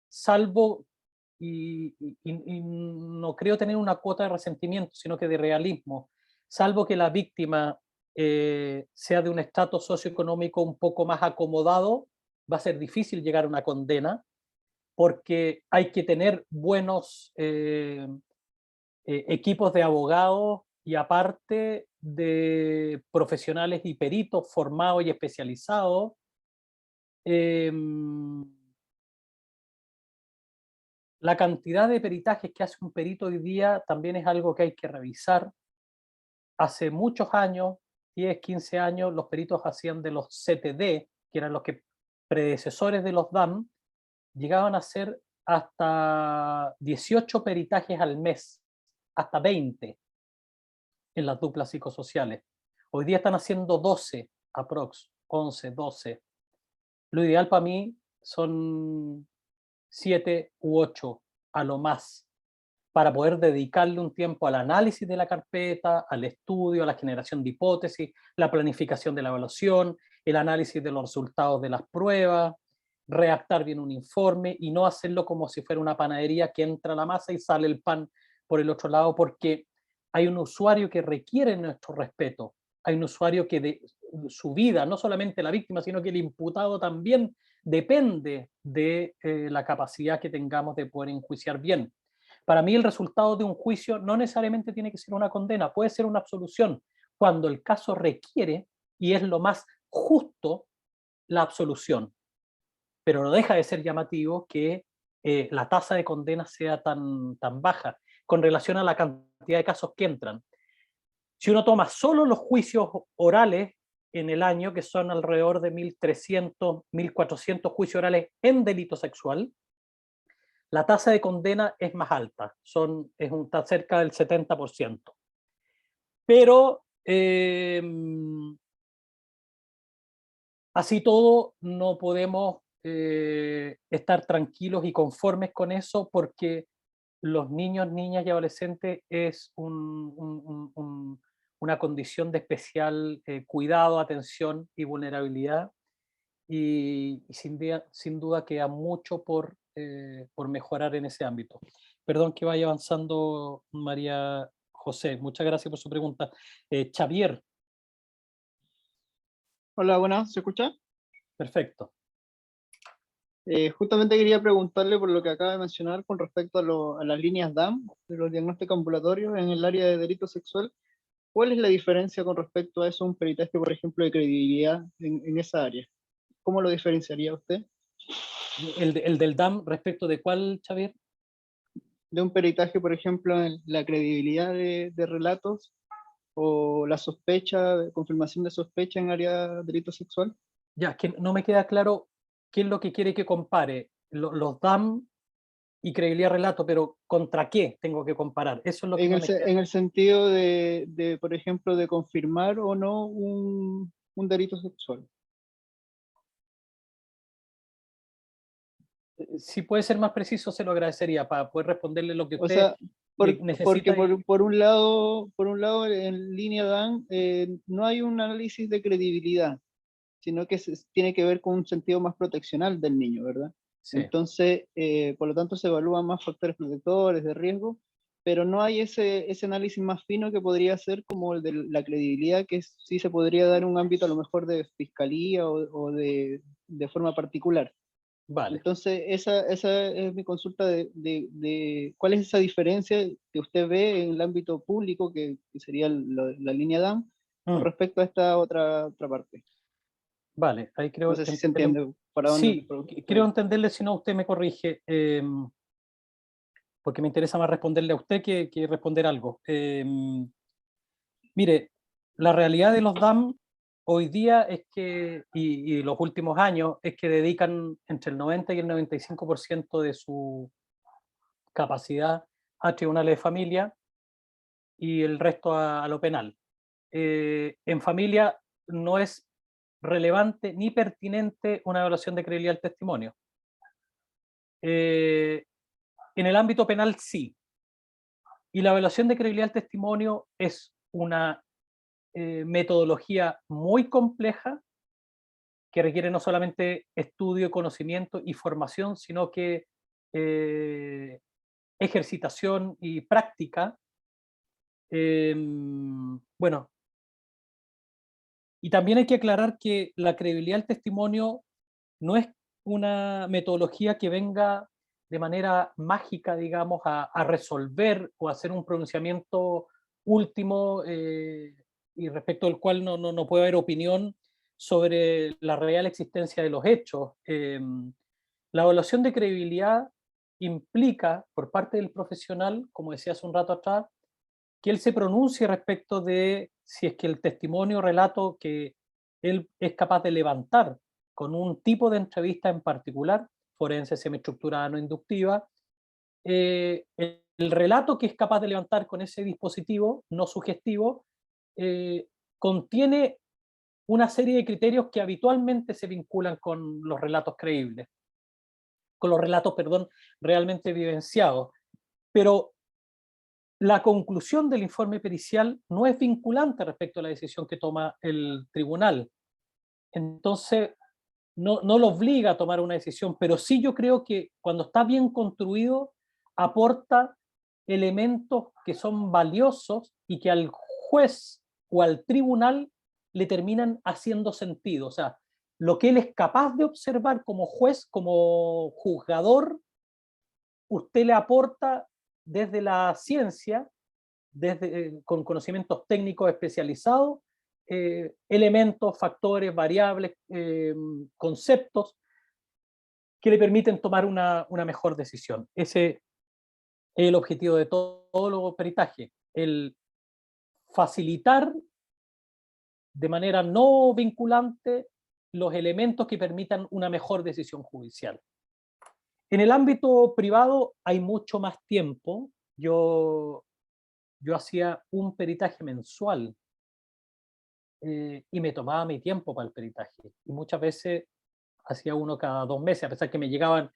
Speaker 3: salvo, y no creo tener una cuota de resentimiento, sino que de realismo, salvo que la víctima sea de un estatus socioeconómico un poco más acomodado, va a ser difícil llegar a una condena, porque hay que tener buenos equipos de abogados y aparte de profesionales y peritos formados y especializados. La cantidad de peritajes que hace un perito hoy día también es algo que hay que revisar. Hace muchos años, 10, 15 años, los peritos hacían de los CTD, que eran los predecesores de los DAM, llegaban a hacer hasta 18 peritajes al mes, hasta 20 en las duplas psicosociales. Hoy día están haciendo 12, aprox, 11, 12. Lo ideal para mí son 7 u 8 a lo más, para poder dedicarle un tiempo al análisis de la carpeta, al estudio, a la generación de hipótesis, la planificación de la evaluación, el análisis de los resultados de las pruebas, redactar bien un informe y no hacerlo como si fuera una panadería que entra la masa y sale el pan por el otro lado, porque hay un usuario que requiere nuestro respeto, hay un usuario que de su vida, no solamente la víctima, sino que el imputado también depende de la capacidad que tengamos de poder enjuiciar bien. Para mí el resultado de un juicio no necesariamente tiene que ser una condena, puede ser una absolución, cuando el caso requiere, y es lo más justo, la absolución. Pero no deja de ser llamativo que la tasa de condena sea tan baja con relación a la cantidad de casos que entran. Si uno toma solo los juicios orales en el año, que son alrededor de 1.300, 1.400 juicios orales en delito sexual, la tasa de condena es más alta, está cerca del 70%. Pero Así todo, no podemos estar tranquilos y conformes con eso, porque los niños, niñas y adolescentes es una condición de especial cuidado, atención y vulnerabilidad, y sin duda queda mucho por mejorar en ese ámbito. Perdón que vaya avanzando, María José, muchas gracias por su pregunta. Xavier,
Speaker 9: Hola, buenas, ¿se escucha?
Speaker 3: perfecto.
Speaker 9: Justamente quería preguntarle por lo que acaba de mencionar con respecto a las líneas DAM, de los diagnósticos ambulatorios en el área de delito sexual. ¿Cuál es la diferencia con respecto a eso, un peritaje, por ejemplo, de credibilidad en esa área? ¿Cómo lo diferenciaría usted?
Speaker 3: El del DAM, respecto de cuál, Xavier?
Speaker 9: De un peritaje, por ejemplo, en la credibilidad de relatos o la sospecha, confirmación de sospecha en área de delito sexual.
Speaker 3: Ya, es que no me queda claro qué es lo que quiere que compare los DAM y credibilidad relato, pero ¿contra qué tengo que comparar? Eso es lo que no me queda.
Speaker 9: En el sentido por ejemplo, de confirmar o no un delito sexual.
Speaker 3: Si puede ser más preciso, se lo agradecería para poder responderle lo que
Speaker 9: O
Speaker 3: usted
Speaker 9: sea, porque
Speaker 3: necesita.
Speaker 9: por un lado en línea DAN no hay un análisis de credibilidad, sino que tiene que ver con un sentido más proteccional del niño, ¿verdad?
Speaker 3: Sí.
Speaker 9: Entonces, por lo tanto, se evalúan más factores protectores de riesgo, pero no hay ese análisis más fino que podría ser como el de la credibilidad, que sí se podría dar en un ámbito a lo mejor de fiscalía o de forma particular.
Speaker 3: Vale.
Speaker 9: Entonces, esa es mi consulta de cuál es esa diferencia que usted ve en el ámbito público, que sería la línea DAM, con respecto a esta otra parte.
Speaker 3: Vale, ahí creo
Speaker 9: No sé si se entiende para dónde.
Speaker 3: Sí, creo entenderle, si no usted me corrige, porque me interesa más responderle a usted que responder algo. Mire, la realidad de los DAM hoy día es que, y los últimos años, es que dedican entre el 90 y el 95% de su capacidad a tribunales de familia y el resto a lo penal. En familia no es relevante ni pertinente una evaluación de credibilidad del testimonio. En el ámbito penal sí. Y la evaluación de credibilidad del testimonio es una metodología muy compleja que requiere no solamente estudio, conocimiento y formación, sino que ejercitación y práctica. Bueno, y también hay que aclarar que la credibilidad del testimonio no es una metodología que venga de manera mágica, digamos, a resolver o a hacer un pronunciamiento último y respecto al cual no puede haber opinión sobre la real existencia de los hechos. La evaluación de credibilidad implica, por parte del profesional, como decía hace un rato atrás, que él se pronuncie respecto de si es que el testimonio o relato que él es capaz de levantar con un tipo de entrevista en particular, forense, semiestructurada, no inductiva, el relato que es capaz de levantar con ese dispositivo no sugestivo contiene una serie de criterios que habitualmente se vinculan con los relatos creíbles, con los relatos, perdón, realmente vivenciados. Pero la conclusión del informe pericial no es vinculante respecto a la decisión que toma el tribunal. Entonces, no lo obliga a tomar una decisión, pero sí yo creo que cuando está bien construido, aporta elementos que son valiosos y que al juez o al tribunal le terminan haciendo sentido. O sea, lo que él es capaz de observar como juez, como juzgador, usted le aporta desde la ciencia, con conocimientos técnicos especializados, elementos, factores, variables, conceptos que le permiten tomar una mejor decisión. Ese es el objetivo de todo los peritajes, el facilitar de manera no vinculante los elementos que permitan una mejor decisión judicial. En el ámbito privado hay mucho más tiempo. Yo hacía un peritaje mensual y me tomaba mi tiempo para el peritaje. Y muchas veces hacía uno cada 2 meses, a pesar que me llegaban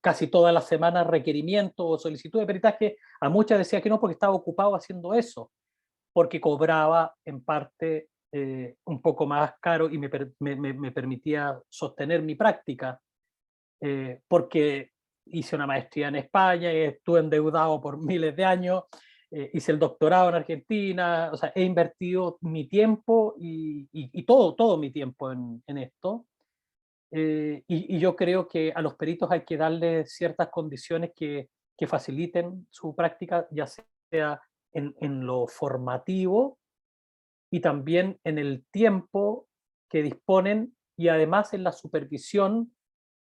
Speaker 3: casi todas las semanas requerimientos o solicitud de peritaje, a muchas decía que no porque estaba ocupado haciendo eso, porque cobraba en parte un poco más caro y me permitía sostener mi práctica, porque hice una maestría en España y estuve endeudado por miles de años, hice el doctorado en Argentina, o sea, he invertido mi tiempo y todo mi tiempo en esto. Y yo creo que a los peritos hay que darle ciertas condiciones que faciliten su práctica, ya sea en lo formativo y también en el tiempo que disponen y además en la supervisión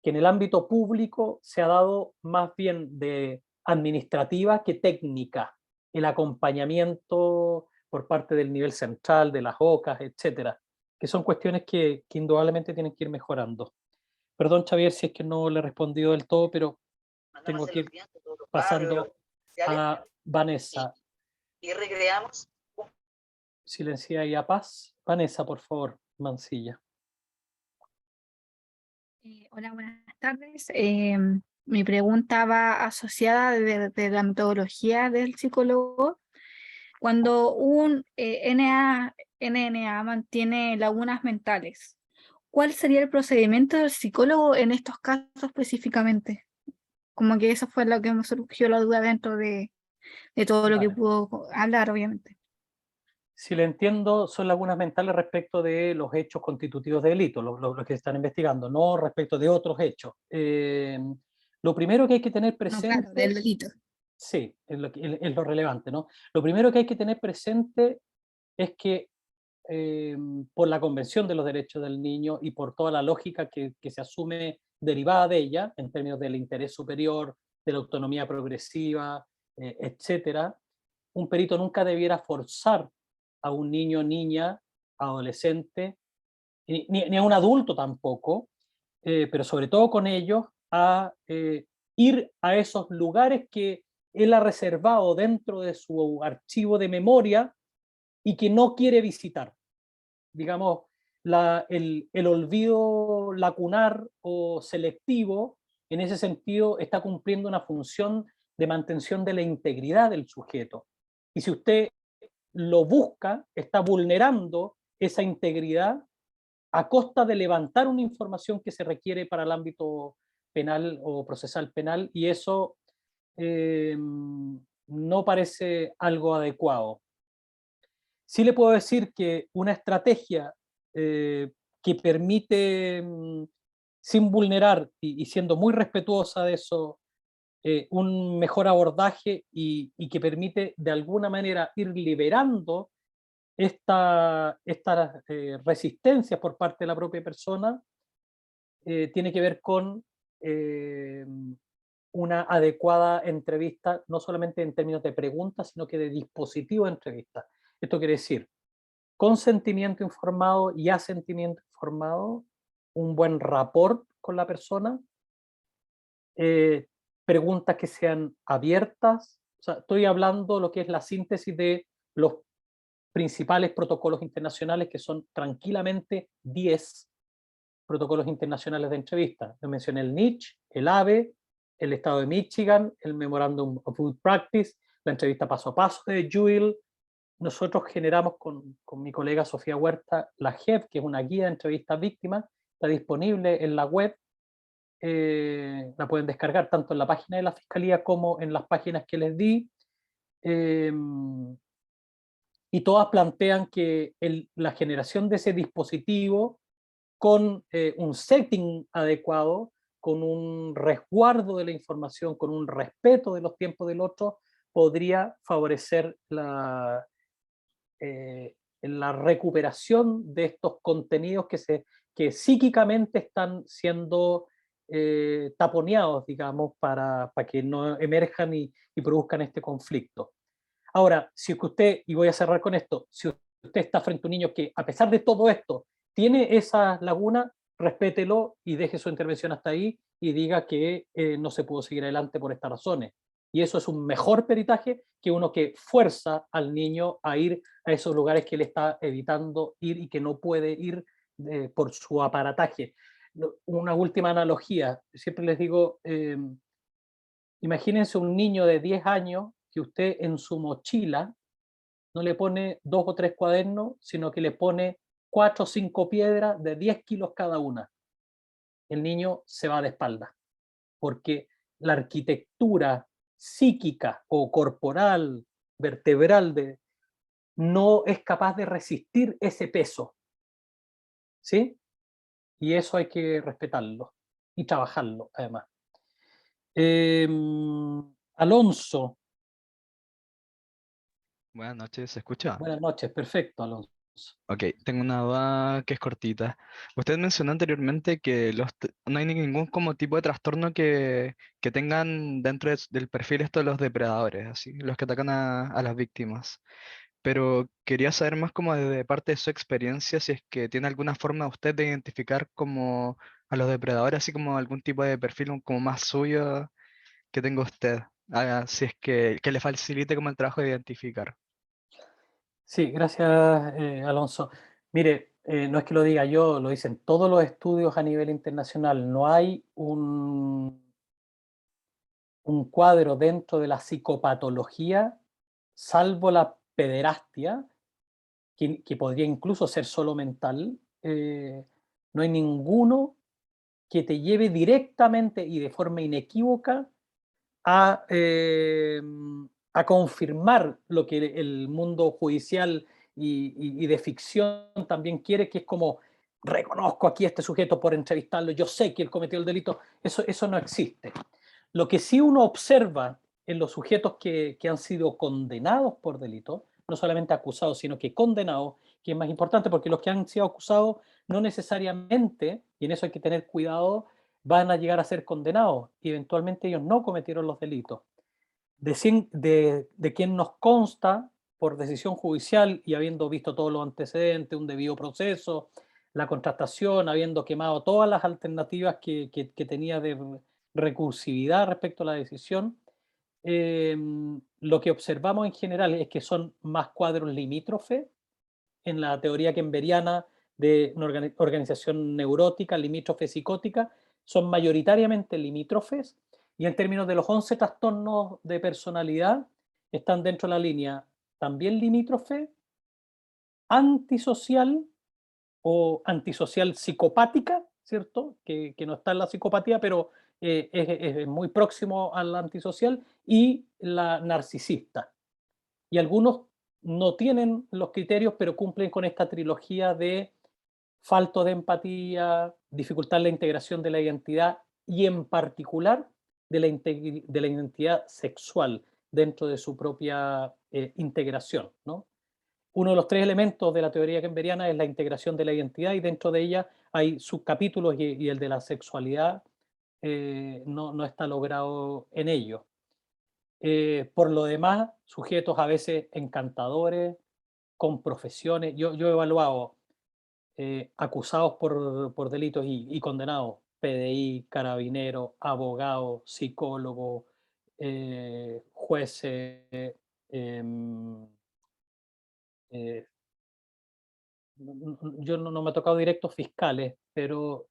Speaker 3: que en el ámbito público se ha dado más bien de administrativa que técnica, el acompañamiento por parte del nivel central, de las OCAs, etcétera, que son cuestiones que indudablemente tienen que ir mejorando. Perdón, Xavier, si es que no le he respondido del todo, pero tengo que ir pasando a Vanessa.
Speaker 10: Y recreamos.
Speaker 3: Silencia y a paz. Vanessa, por favor, Mancilla.
Speaker 11: Hola, buenas tardes. Mi pregunta va asociada de la metodología del psicólogo. Cuando un NNA mantiene lagunas mentales, ¿cuál sería el procedimiento del psicólogo en estos casos específicamente? Como que eso fue lo que me surgió la duda dentro de todo lo que pudo hablar, obviamente.
Speaker 3: Si le entiendo, son lagunas mentales respecto de los hechos constitutivos de delito, los que se están investigando, no respecto de otros hechos. Lo primero que hay que tener presente...
Speaker 11: No, claro, del delito.
Speaker 3: Sí, es lo relevante, ¿no? Lo primero que hay que tener presente es que por la Convención de los Derechos del Niño y por toda la lógica que se asume derivada de ella, en términos del interés superior, de la autonomía progresiva, etcétera, un perito nunca debiera forzar a un niño, niña, adolescente, ni a un adulto tampoco, pero sobre todo con ellos, a ir a esos lugares que él ha reservado dentro de su archivo de memoria y que no quiere visitar. Digamos, el olvido lacunar o selectivo, en ese sentido, está cumpliendo una función de mantención de la integridad del sujeto. Y si usted lo busca, está vulnerando esa integridad a costa de levantar una información que se requiere para el ámbito penal o procesal penal, y eso no parece algo adecuado. Sí le puedo decir que una estrategia que permite, sin vulnerar y siendo muy respetuosa de eso, un mejor abordaje y que permite de alguna manera ir liberando estas resistencias por parte de la propia persona, tiene que ver con una adecuada entrevista, no solamente en términos de preguntas, sino que de dispositivo de entrevista. Esto quiere decir consentimiento informado y asentimiento informado, un buen rapport con la persona, preguntas que sean abiertas. O sea, estoy hablando lo que es la síntesis de los principales protocolos internacionales, que son tranquilamente 10 protocolos internacionales de entrevista. Yo mencioné el NICH, el AVE, el Estado de Michigan, el Memorandum of Good Practice, la entrevista paso a paso de Jewel. Nosotros generamos con mi colega Sofía Huerta la JEV, que es una guía de entrevistas víctimas, está disponible en la web, la pueden descargar tanto en la página de la Fiscalía como en las páginas que les di, y todas plantean que la generación de ese dispositivo con un setting adecuado, con un resguardo de la información, con un respeto de los tiempos del otro, podría favorecer la recuperación de estos contenidos que psíquicamente están siendo taponeados, digamos, para que no emerjan y produzcan este conflicto. Ahora, si es que usted, y voy a cerrar con esto, si usted está frente a un niño que a pesar de todo esto tiene esa laguna, respételo y deje su intervención hasta ahí y diga que no se pudo seguir adelante por estas razones. Y eso es un mejor peritaje que uno que fuerza al niño a ir a esos lugares que él está evitando ir y que no puede ir por su aparataje. Una última analogía, siempre les digo, imagínense un niño de 10 años que usted en su mochila no le pone 2 o 3 cuadernos, sino que le pone 4 o 5 piedras de 10 kilos cada una. El niño se va de espalda, porque la arquitectura psíquica o corporal, vertebral, no es capaz de resistir ese peso, ¿sí? Y eso hay que respetarlo y trabajarlo, además. Alonso.
Speaker 12: Buenas noches, ¿se escucha?
Speaker 3: Buenas noches, perfecto, Alonso.
Speaker 12: Ok, tengo una duda que es cortita. Usted mencionó anteriormente que no hay ningún como tipo de trastorno que tengan dentro del perfil esto de los depredadores, así, los que atacan a las víctimas. Pero quería saber más como de parte de su experiencia, si es que tiene alguna forma usted de identificar como a los depredadores, así como algún tipo de perfil como más suyo que tenga usted, si es que le facilite como el trabajo de identificar.
Speaker 3: Sí, gracias, Alonso. Mire, no es que lo diga yo, lo dicen todos los estudios a nivel internacional. No hay un cuadro dentro de la psicopatología, salvo la pederastia, que podría incluso ser solo mental. No hay ninguno que te lleve directamente y de forma inequívoca a, a confirmar lo que el mundo judicial y de ficción también quiere, que es como, reconozco aquí a este sujeto por entrevistarlo, yo sé que él cometió el delito. Eso no existe. Lo que sí uno observa en los sujetos que han sido condenados por delito, no solamente acusados, sino que condenados, que es más importante, porque los que han sido acusados no necesariamente, y en eso hay que tener cuidado, van a llegar a ser condenados, y eventualmente ellos no cometieron los delitos. De quien nos consta, por decisión judicial y habiendo visto todos los antecedentes, un debido proceso, la contratación, habiendo quemado todas las alternativas que tenía de recursividad respecto a la decisión, lo que observamos en general es que son más cuadros limítrofes en la teoría kemberiana de una organización neurótica, limítrofe psicótica, son mayoritariamente limítrofes, y en términos de los 11 trastornos de personalidad, están dentro de la línea también limítrofe, antisocial o antisocial psicopática, ¿cierto? Que no está en la psicopatía, pero es muy próximo al antisocial, y la narcisista. Y algunos no tienen los criterios, pero cumplen con esta trilogía de falto de empatía, dificultad en la integración de la identidad y en particular de la identidad sexual dentro de su propia integración, ¿no? Uno de los 3 elementos de la teoría kemberiana es la integración de la identidad, y dentro de ella hay subcapítulos, y el de la sexualidad no está logrado en ello. Por lo demás, sujetos a veces encantadores, con profesiones. Yo he evaluado acusados por delitos y condenados: PDI, carabineros, abogados, psicólogos, jueces, em, yo no me ha tocado directos fiscales, pero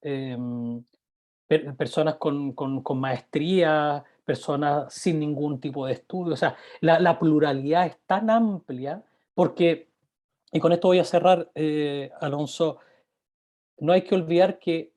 Speaker 3: personas con maestría, personas sin ningún tipo de estudio. O sea, la pluralidad es tan amplia porque, y con esto voy a cerrar, Alonso, no hay que olvidar que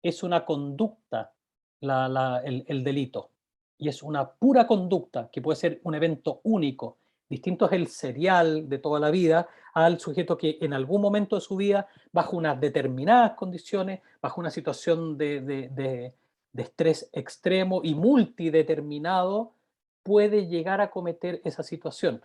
Speaker 3: es una conducta el delito, y es una pura conducta que puede ser un evento único. Distinto es el serial de toda la vida al sujeto que en algún momento de su vida, bajo unas determinadas condiciones, bajo una situación de estrés extremo y multideterminado, puede llegar a cometer esa situación.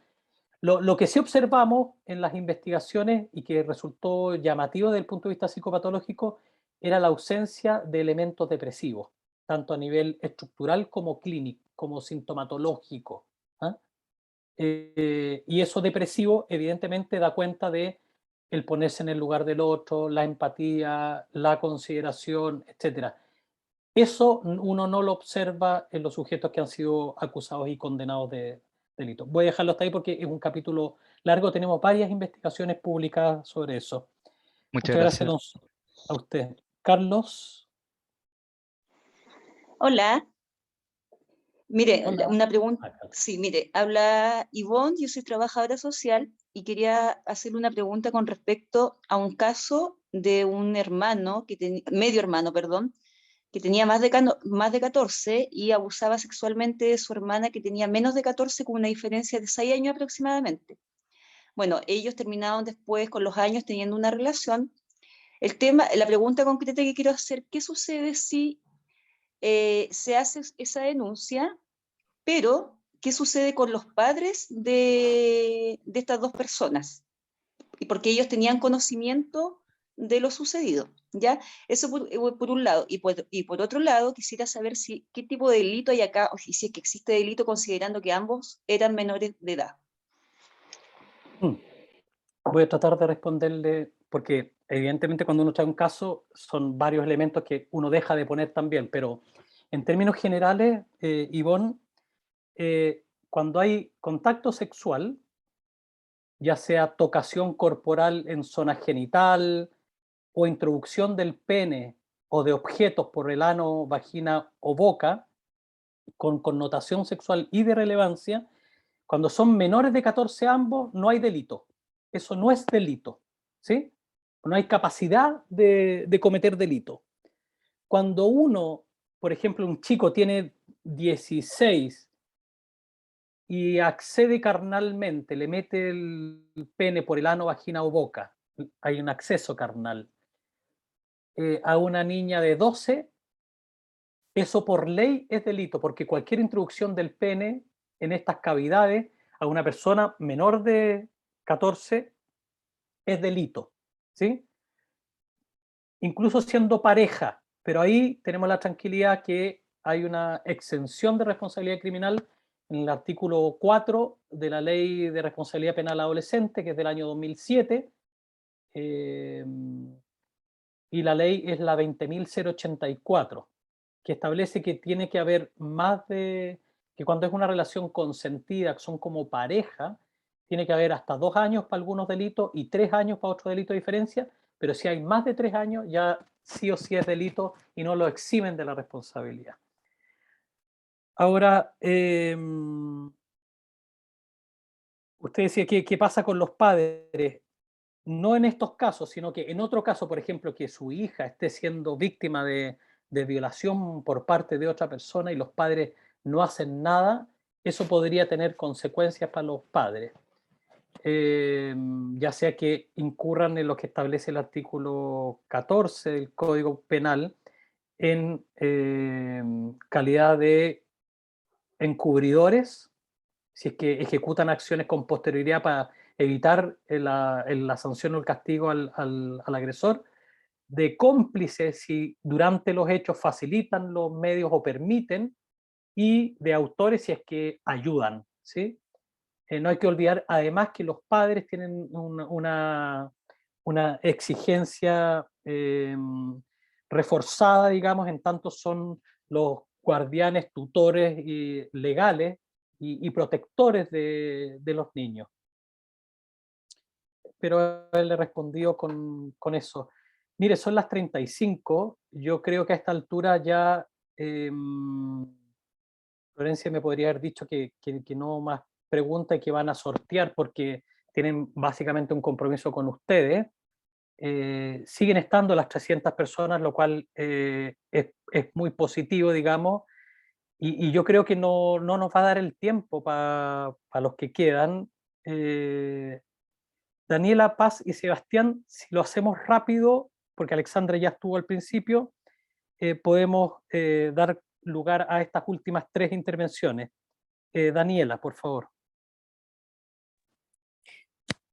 Speaker 3: Lo que sí observamos en las investigaciones y que resultó llamativo desde el punto de vista psicopatológico era la ausencia de elementos depresivos, tanto a nivel estructural como clínico, como sintomatológico. ¿Ah? Y eso depresivo evidentemente da cuenta de el ponerse en el lugar del otro, la empatía, la consideración, etc. Eso uno no lo observa en los sujetos que han sido acusados y condenados de delito. Voy a dejarlo hasta ahí porque es un capítulo largo, tenemos varias investigaciones publicadas sobre eso.
Speaker 12: Muchas
Speaker 3: Muchas gracias
Speaker 12: gracias.
Speaker 3: a usted. Carlos.
Speaker 10: Hola. Mire,
Speaker 3: Hola.
Speaker 10: una pregunta.
Speaker 3: Ah, Carlos.
Speaker 10: Sí, mire, habla Ivonne, yo soy trabajadora social y quería hacerle una pregunta con respecto a un caso de un hermano, medio hermano, perdón, que tenía más de 14 y abusaba sexualmente de su hermana que tenía menos de 14 con una diferencia de 6 años aproximadamente. Bueno, ellos terminaron después con los años teniendo una relación. La pregunta concreta que quiero hacer, ¿qué sucede si se hace esa denuncia, pero qué sucede con los padres de estas dos personas? Y porque ellos tenían conocimiento de lo sucedido, ¿ya? Eso por un lado. Y por otro lado, quisiera saber qué tipo de delito hay acá, y si es que existe delito considerando que ambos eran menores de edad.
Speaker 3: Voy a tratar de responderle, porque evidentemente cuando uno trae un caso son varios elementos que uno deja de poner también, pero en términos generales, Ivonne, cuando hay contacto sexual, ya sea tocación corporal en zona genital o introducción del pene o de objetos por el ano, vagina o boca, con connotación sexual y de relevancia, cuando son menores de 14 ambos, no hay delito. Eso no es delito, ¿sí? No hay capacidad de cometer delito. Cuando uno, por ejemplo, un chico tiene 16 y accede carnalmente, le mete el pene por el ano, vagina o boca, hay un acceso carnal, a una niña de 12, eso por ley es delito, porque cualquier introducción del pene en estas cavidades a una persona menor de 14 es delito, ¿sí? Incluso siendo pareja, pero ahí tenemos la tranquilidad que hay una exención de responsabilidad criminal en el artículo 4 de la Ley de Responsabilidad Penal Adolescente, que es del año 2007, y la ley es la 20.084, que establece que tiene que haber que cuando es una relación consentida, que son como pareja, tiene que haber hasta 2 años para algunos delitos y 3 años para otro delito de diferencia, pero si hay más de 3 años ya sí o sí es delito y no lo eximen de la responsabilidad. Ahora, usted decía, ¿qué pasa con los padres? No en estos casos, sino que en otro caso, por ejemplo, que su hija esté siendo víctima de violación por parte de otra persona y los padres no hacen nada, eso podría tener consecuencias para los padres. Ya sea que incurran en lo que establece el artículo 14 del Código Penal en calidad de encubridores, si es que ejecutan acciones con posterioridad para evitar la sanción o el castigo al agresor, de cómplices si durante los hechos facilitan los medios o permiten, y de autores si es que ayudan, ¿sí? No hay que olvidar además que los padres tienen una exigencia reforzada, digamos, en tanto son los guardianes, tutores y legales y protectores de los niños. Pero él le respondió con eso. Mire, son las 35, yo creo que a esta altura ya Florencia me podría haber dicho que no más preguntas y que van a sortear porque tienen básicamente un compromiso con ustedes. Siguen estando las 300 personas, lo cual es muy positivo, digamos, y yo creo que no nos va a dar el tiempo para los que quedan. Daniela, Paz y Sebastián, si lo hacemos rápido, porque Alexandra ya estuvo al principio, podemos dar lugar a estas últimas 3 intervenciones. Daniela, por favor.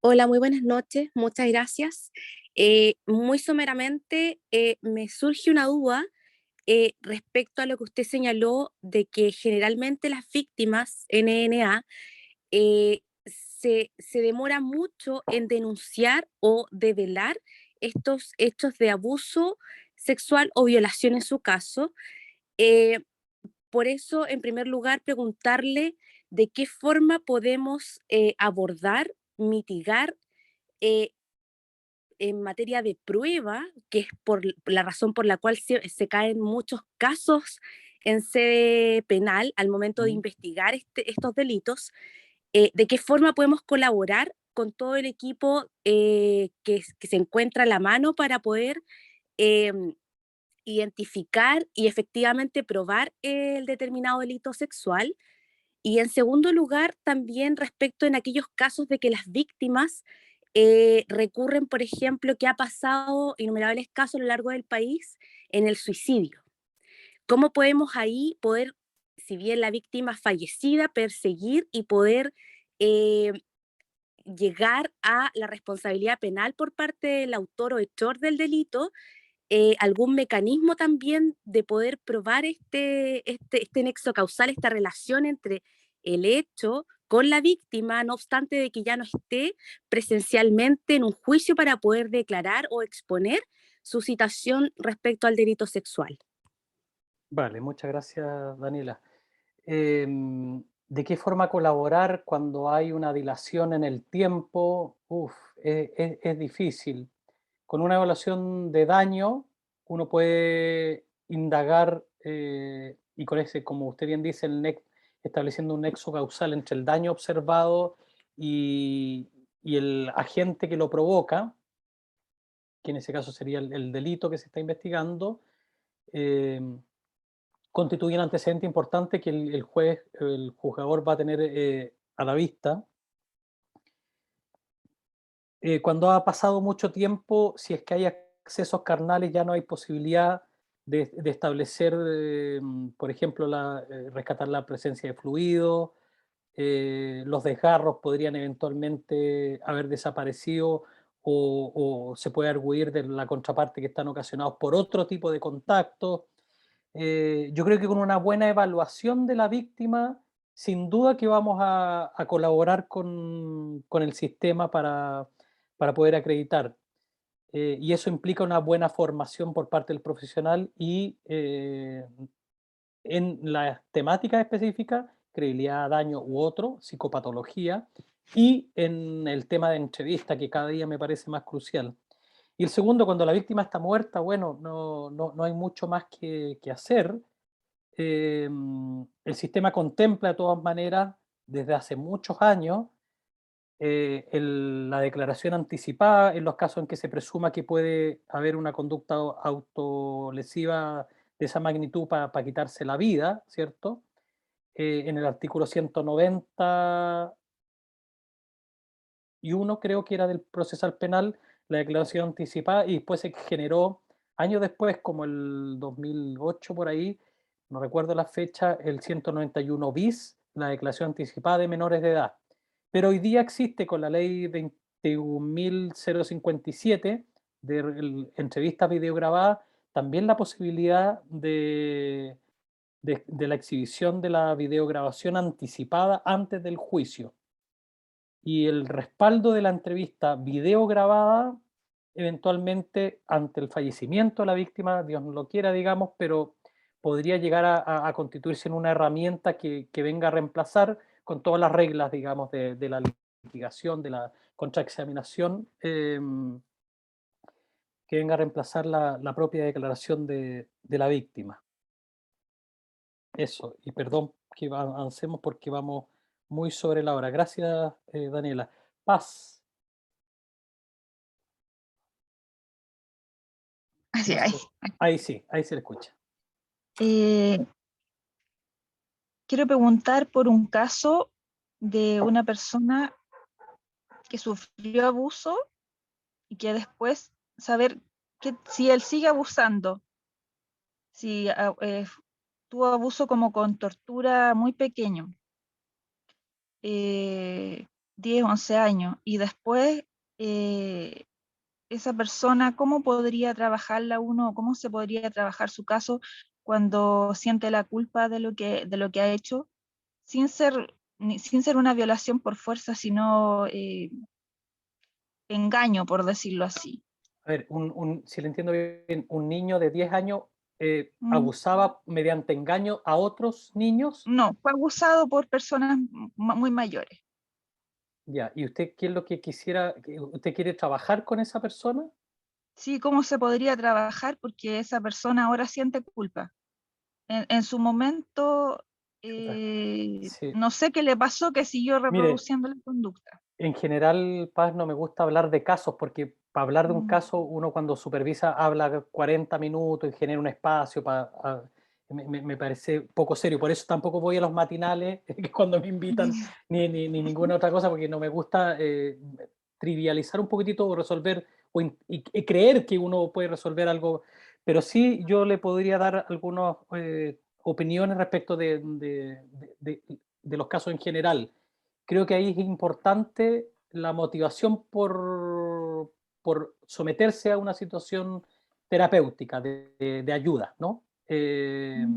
Speaker 13: Hola, muy buenas noches, muchas gracias. Muy someramente, me surge una duda respecto a lo que usted señaló de que generalmente las víctimas NNA se demora mucho en denunciar o develar estos hechos de abuso sexual o violación en su caso. Por eso, en primer lugar, preguntarle de qué forma podemos abordar, mitigar en materia de prueba, que es por la razón por la cual se caen muchos casos en sede penal al momento de investigar estos delitos, de qué forma podemos colaborar con todo el equipo que se encuentra a la mano para poder identificar y efectivamente probar el determinado delito sexual. Y en segundo lugar, también respecto en aquellos casos de que las víctimas recurren, por ejemplo, que ha pasado innumerables casos a lo largo del país en el suicidio. ¿Cómo podemos ahí poder, si bien la víctima fallecida, perseguir y poder llegar a la responsabilidad penal por parte del autor o hechor del delito? Algún mecanismo también de poder probar este nexo causal, esta relación entre el hecho con la víctima, no obstante de que ya no esté presencialmente en un juicio para poder declarar o exponer su situación respecto al delito sexual.
Speaker 3: Vale, muchas gracias, Daniela. ¿De qué forma colaborar cuando hay una dilación en el tiempo? Es difícil. Con una evaluación de daño, uno puede indagar y con ese, como usted bien dice, estableciendo un nexo causal entre el daño observado y el agente que lo provoca, que en ese caso sería el delito que se está investigando, constituye un antecedente importante que el juez, el juzgador va a tener a la vista. Cuando ha pasado mucho tiempo, si es que hay accesos carnales, ya no hay posibilidad de establecer, por ejemplo, rescatar la presencia de fluido, los desgarros podrían eventualmente haber desaparecido o se puede arguir de la contraparte que están ocasionados por otro tipo de contacto. Yo creo que con una buena evaluación de la víctima, sin duda que vamos a colaborar con el sistema para poder acreditar. Y eso implica una buena formación por parte del profesional y en las temáticas específicas, credibilidad, daño u otro, psicopatología, y en el tema de entrevista, que cada día me parece más crucial. Y el segundo, cuando la víctima está muerta, bueno, no hay mucho más que hacer. El sistema contempla de todas maneras, desde hace muchos años, la declaración anticipada en los casos en que se presuma que puede haber una conducta autolesiva de esa magnitud para quitarse la vida, ¿cierto? En el artículo 190 y uno creo que era del procesal penal, la declaración anticipada, y después se generó, años después, como el 2008 por ahí, no recuerdo la fecha, el 191 bis, la declaración anticipada de menores de edad. Pero hoy día existe con la ley 21.057 de entrevistas videograbadas, también la posibilidad de la exhibición de la videograbación anticipada antes del juicio. Y el respaldo de la entrevista videograbada, eventualmente ante el fallecimiento de la víctima, Dios no lo quiera, digamos, pero podría llegar a constituirse en una herramienta que venga a reemplazar con todas las reglas, digamos, de la litigación, de la contraexaminación, que venga a reemplazar la propia declaración de la víctima. Eso, y perdón que avancemos porque vamos muy sobre la hora. Gracias, Daniela. Paz.
Speaker 10: Así,
Speaker 3: No
Speaker 10: ahí.
Speaker 3: sé. Ahí sí, ahí se le escucha.
Speaker 5: Quiero preguntar por un caso de una persona que sufrió abuso y que después saber que si él sigue abusando, si tuvo abuso como con tortura muy pequeño, 10, 11 años, y después esa persona, ¿cómo podría trabajarla uno? ¿Cómo se podría trabajar su caso cuando siente la culpa de lo que ha hecho, sin ser una violación por fuerza, sino engaño, por decirlo así?
Speaker 3: A ver, si le entiendo bien, un niño de 10 años abusaba mediante engaño a otros niños.
Speaker 5: No, fue abusado por personas muy mayores.
Speaker 3: Ya, ¿y usted qué es lo que quisiera? ¿Usted quiere trabajar con esa persona?
Speaker 5: Sí, ¿cómo se podría trabajar? Porque esa persona ahora siente culpa. En su momento,
Speaker 3: Sí.
Speaker 5: no sé qué le pasó, que siguió
Speaker 3: Mire,
Speaker 5: reproduciendo la conducta.
Speaker 3: en general, Paz, no me gusta hablar de casos, porque para hablar de un caso, uno cuando supervisa habla 40 minutos y genera un espacio para... Me parece poco serio, por eso tampoco voy a los matinales que cuando me invitan, ni ninguna otra cosa, porque no me gusta trivializar un poquitito o resolver, y creer que uno puede resolver algo, pero sí yo le podría dar algunas opiniones respecto de los casos en general. Creo que ahí es importante la motivación por someterse a una situación terapéutica de ayuda, ¿no? Que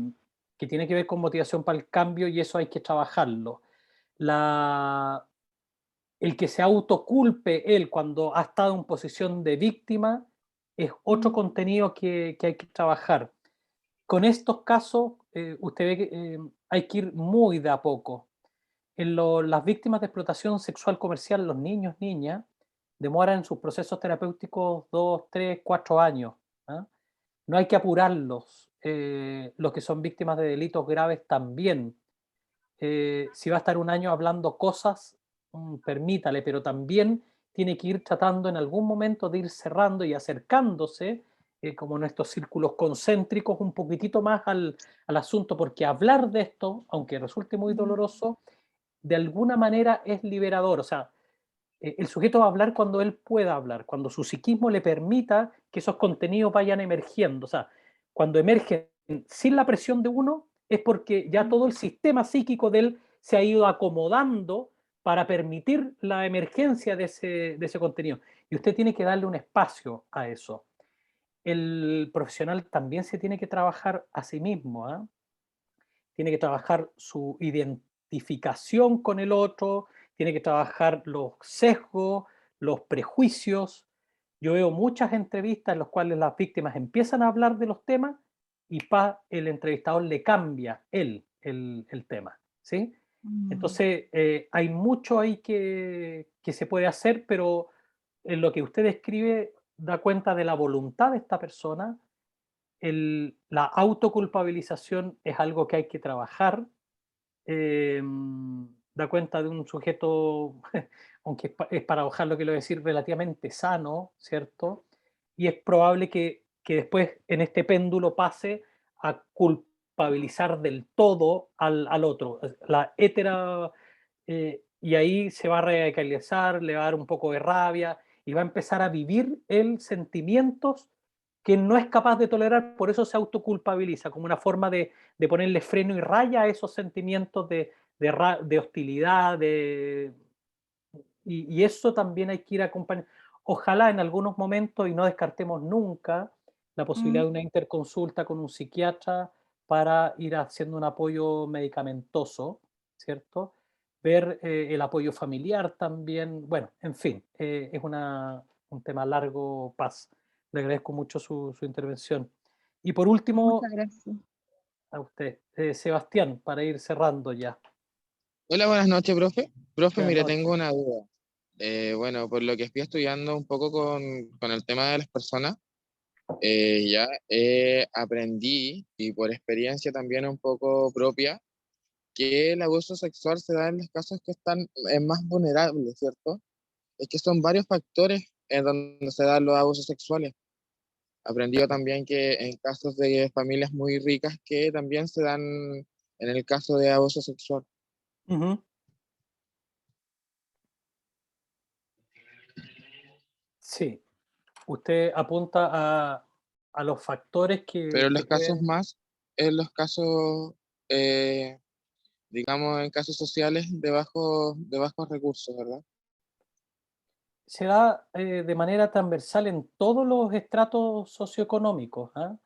Speaker 3: tiene que ver con motivación para el cambio y eso hay que trabajarlo. El que se autoculpe él cuando ha estado en posición de víctima es otro contenido que hay que trabajar. Con estos casos, usted ve que hay que ir muy de a poco. Las víctimas de explotación sexual comercial, los niños, niñas, demoran en sus procesos terapéuticos 2, 3, 4 años. ¿Ah? No hay que apurarlos. Los que son víctimas de delitos graves también. Si va a estar un año hablando cosas, permítale, pero también tiene que ir tratando en algún momento de ir cerrando y acercándose, como en estos círculos concéntricos, un poquitito más al asunto, porque hablar de esto, aunque resulte muy doloroso, de alguna manera es liberador. O sea, el sujeto va a hablar cuando él pueda hablar, cuando su psiquismo le permita que esos contenidos vayan emergiendo. O sea, cuando emergen sin la presión de uno, es porque ya todo el sistema psíquico de él se ha ido acomodando para permitir la emergencia de ese contenido. Y usted tiene que darle un espacio a eso. El profesional también se tiene que trabajar a sí mismo, ¿eh? Tiene que trabajar su identificación con el otro, tiene que trabajar los sesgos, los prejuicios. Yo veo muchas entrevistas en las cuales las víctimas empiezan a hablar de los temas y el entrevistador le cambia el tema, ¿sí? Entonces, hay mucho ahí que se puede hacer, pero en lo que usted describe da cuenta de la voluntad de esta persona. La autoculpabilización es algo que hay que trabajar. Da cuenta de un sujeto, aunque es paradojal lo que lo voy a decir, relativamente sano, ¿cierto? Y es probable que después en este péndulo pase a culpabilizar del todo al otro. Y ahí se va a radicalizar, le va a dar un poco de rabia y va a empezar a vivir él sentimientos que no es capaz de tolerar, por eso se autoculpabiliza, como una forma de ponerle freno y raya a esos sentimientos de hostilidad, y eso también hay que ir acompañando. Ojalá en algunos momentos, y no descartemos nunca, la posibilidad de una interconsulta con un psiquiatra para ir haciendo un apoyo medicamentoso, ¿cierto? Ver el apoyo familiar también, bueno, en fin, es un tema largo, Paz. Le agradezco mucho su intervención. Y por último,
Speaker 5: Muchas gracias.
Speaker 3: a usted, Sebastián, para ir cerrando ya.
Speaker 14: Hola, buenas noches, profe. Profe,
Speaker 3: Buenas
Speaker 14: mire,
Speaker 3: noches.
Speaker 14: tengo una duda. Bueno, por lo que estoy estudiando un poco con el tema de las personas, ya aprendí, y por experiencia también un poco propia, que el abuso sexual se da en los casos que están más vulnerables, ¿cierto? Es que son varios factores en donde se dan los abusos sexuales. Aprendió también que en casos de familias muy ricas que también se dan en el caso de abuso sexual.
Speaker 3: Sí, usted apunta a los factores
Speaker 14: Pero en
Speaker 3: que
Speaker 14: los casos
Speaker 3: pueden...
Speaker 14: en los casos, eh, digamos, en casos sociales de bajos recursos, ¿verdad?
Speaker 3: Se da de manera transversal en todos los estratos socioeconómicos. ¿Ah?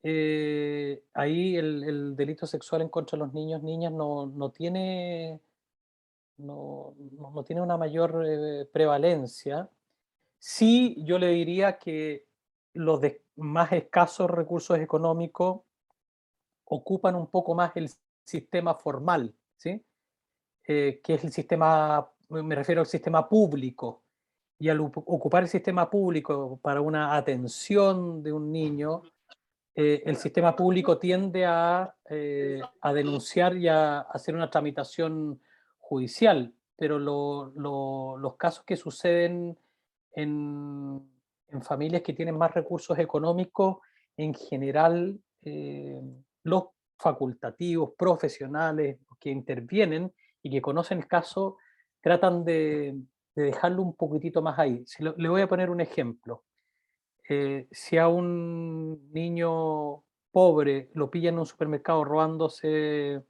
Speaker 3: Ahí el delito sexual en contra de los niños, niñas no tiene, no tiene una mayor prevalencia. Sí, yo le diría que más escasos recursos económicos ocupan un poco más el sistema formal, ¿sí? Que es el sistema, me refiero al sistema público. Y al ocupar el sistema público para una atención de un niño, el sistema público tiende a denunciar y a hacer una tramitación judicial, pero los casos que suceden en familias que tienen más recursos económicos, en general, los facultativos, profesionales que intervienen y que conocen el caso, tratan de dejarlo un poquitito más ahí. Le voy a poner un ejemplo. Si a un niño pobre lo pillan en un supermercado robándose,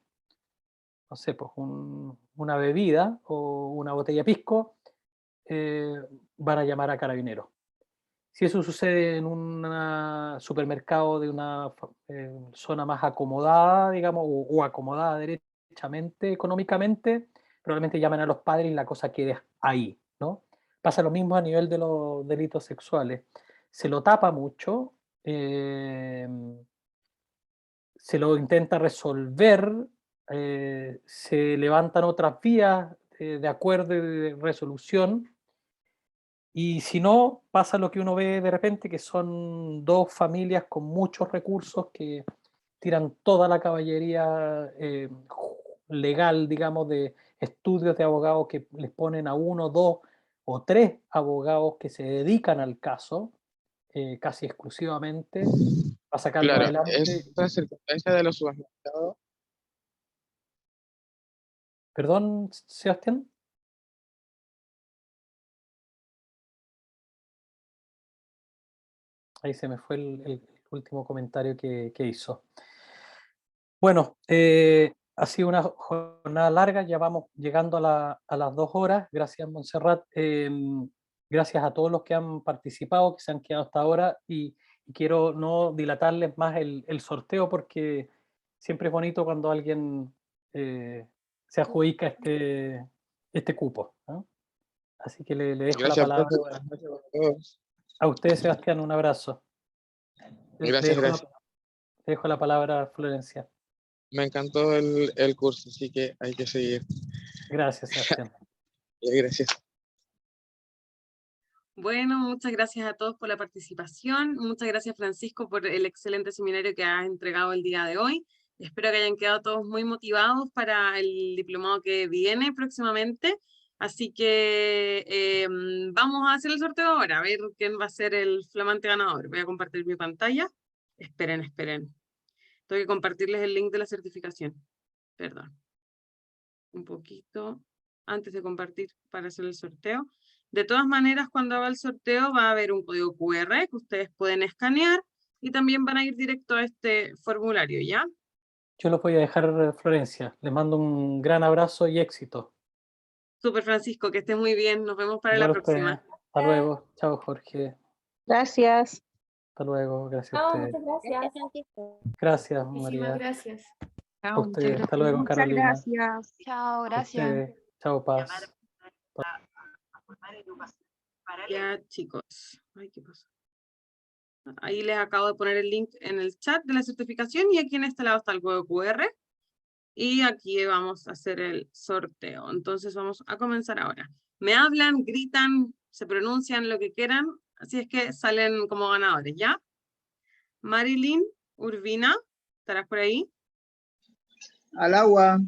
Speaker 3: no sé, pues una bebida o una botella de pisco, van a llamar a carabineros. Si eso sucede en un supermercado de una zona más acomodada, digamos, o acomodada derechamente, económicamente, probablemente llamen a los padres y la cosa quede ahí, ¿no? Pasa lo mismo a nivel de los delitos sexuales. Se lo tapa mucho, se lo intenta resolver, se levantan otras vías de acuerdo y de resolución, y si no, pasa lo que uno ve de repente, que son dos familias con muchos recursos que tiran toda la caballería legal, digamos, de estudios de abogados que les ponen a uno, dos o tres abogados que se dedican al caso, casi exclusivamente, para sacarlo
Speaker 14: Claro,
Speaker 3: adelante.
Speaker 14: esta circunstancia de los supermercados.
Speaker 3: Perdón, Sebastián. Ahí se me fue el último comentario que hizo. Bueno, ha sido una jornada larga, ya vamos llegando a las 2 horas. Gracias, Montserrat. Gracias a todos los que han participado, que se han quedado hasta ahora, y quiero no dilatarles más el sorteo, porque siempre es bonito cuando alguien se adjudica este cupo, ¿no? Así que le dejo
Speaker 14: Gracias,
Speaker 3: la palabra.
Speaker 14: profe. Buenas noches a todos.
Speaker 3: A usted, Sebastián, un abrazo.
Speaker 14: Gracias, gracias.
Speaker 3: Le dejo la palabra a Florencia.
Speaker 14: Me encantó el curso, así que hay que seguir.
Speaker 3: Gracias, Sebastián.
Speaker 14: Gracias.
Speaker 1: Bueno, muchas gracias a todos por la participación. Muchas gracias, Francisco, por el excelente seminario que has entregado el día de hoy. Espero que hayan quedado todos muy motivados para el diplomado que viene próximamente. Así que vamos a hacer el sorteo ahora, a ver quién va a ser el flamante ganador. Voy a compartir mi pantalla. Esperen, esperen. Tengo que compartirles el link de la certificación. Perdón. Un poquito antes de compartir para hacer el sorteo. De todas maneras, cuando haga el sorteo va a haber un código QR que ustedes pueden escanear y también van a ir directo a este formulario, ¿ya?
Speaker 3: Yo lo voy a dejar, Florencia. Les mando un gran abrazo y éxito.
Speaker 1: Súper, Francisco, que estés muy bien. Nos vemos para la
Speaker 3: Igual a ustedes.
Speaker 1: próxima.
Speaker 3: Hasta luego. Chao, Jorge.
Speaker 10: Gracias.
Speaker 3: Hasta luego. Gracias a
Speaker 8: No,
Speaker 3: ustedes.
Speaker 8: muchas gracias, Francisco.
Speaker 3: Gracias,
Speaker 6: Muchísimas
Speaker 3: María.
Speaker 6: gracias.
Speaker 3: A ustedes. Hasta luego,
Speaker 11: Muchas
Speaker 3: Carolina.
Speaker 11: gracias. Chao,
Speaker 3: A
Speaker 11: gracias.
Speaker 3: ustedes. Chao, Paz.
Speaker 1: Ya, chicos. Ay, ¿qué pasó? Ahí les acabo de poner el link en el chat de la certificación y aquí en este lado está el código QR. Y aquí vamos a hacer el sorteo. Entonces vamos a comenzar ahora. Me hablan, gritan, se pronuncian lo que quieran, así es que salen como ganadores, ¿ya? Marilyn Urbina, ¿estarás por ahí?
Speaker 9: Al agua.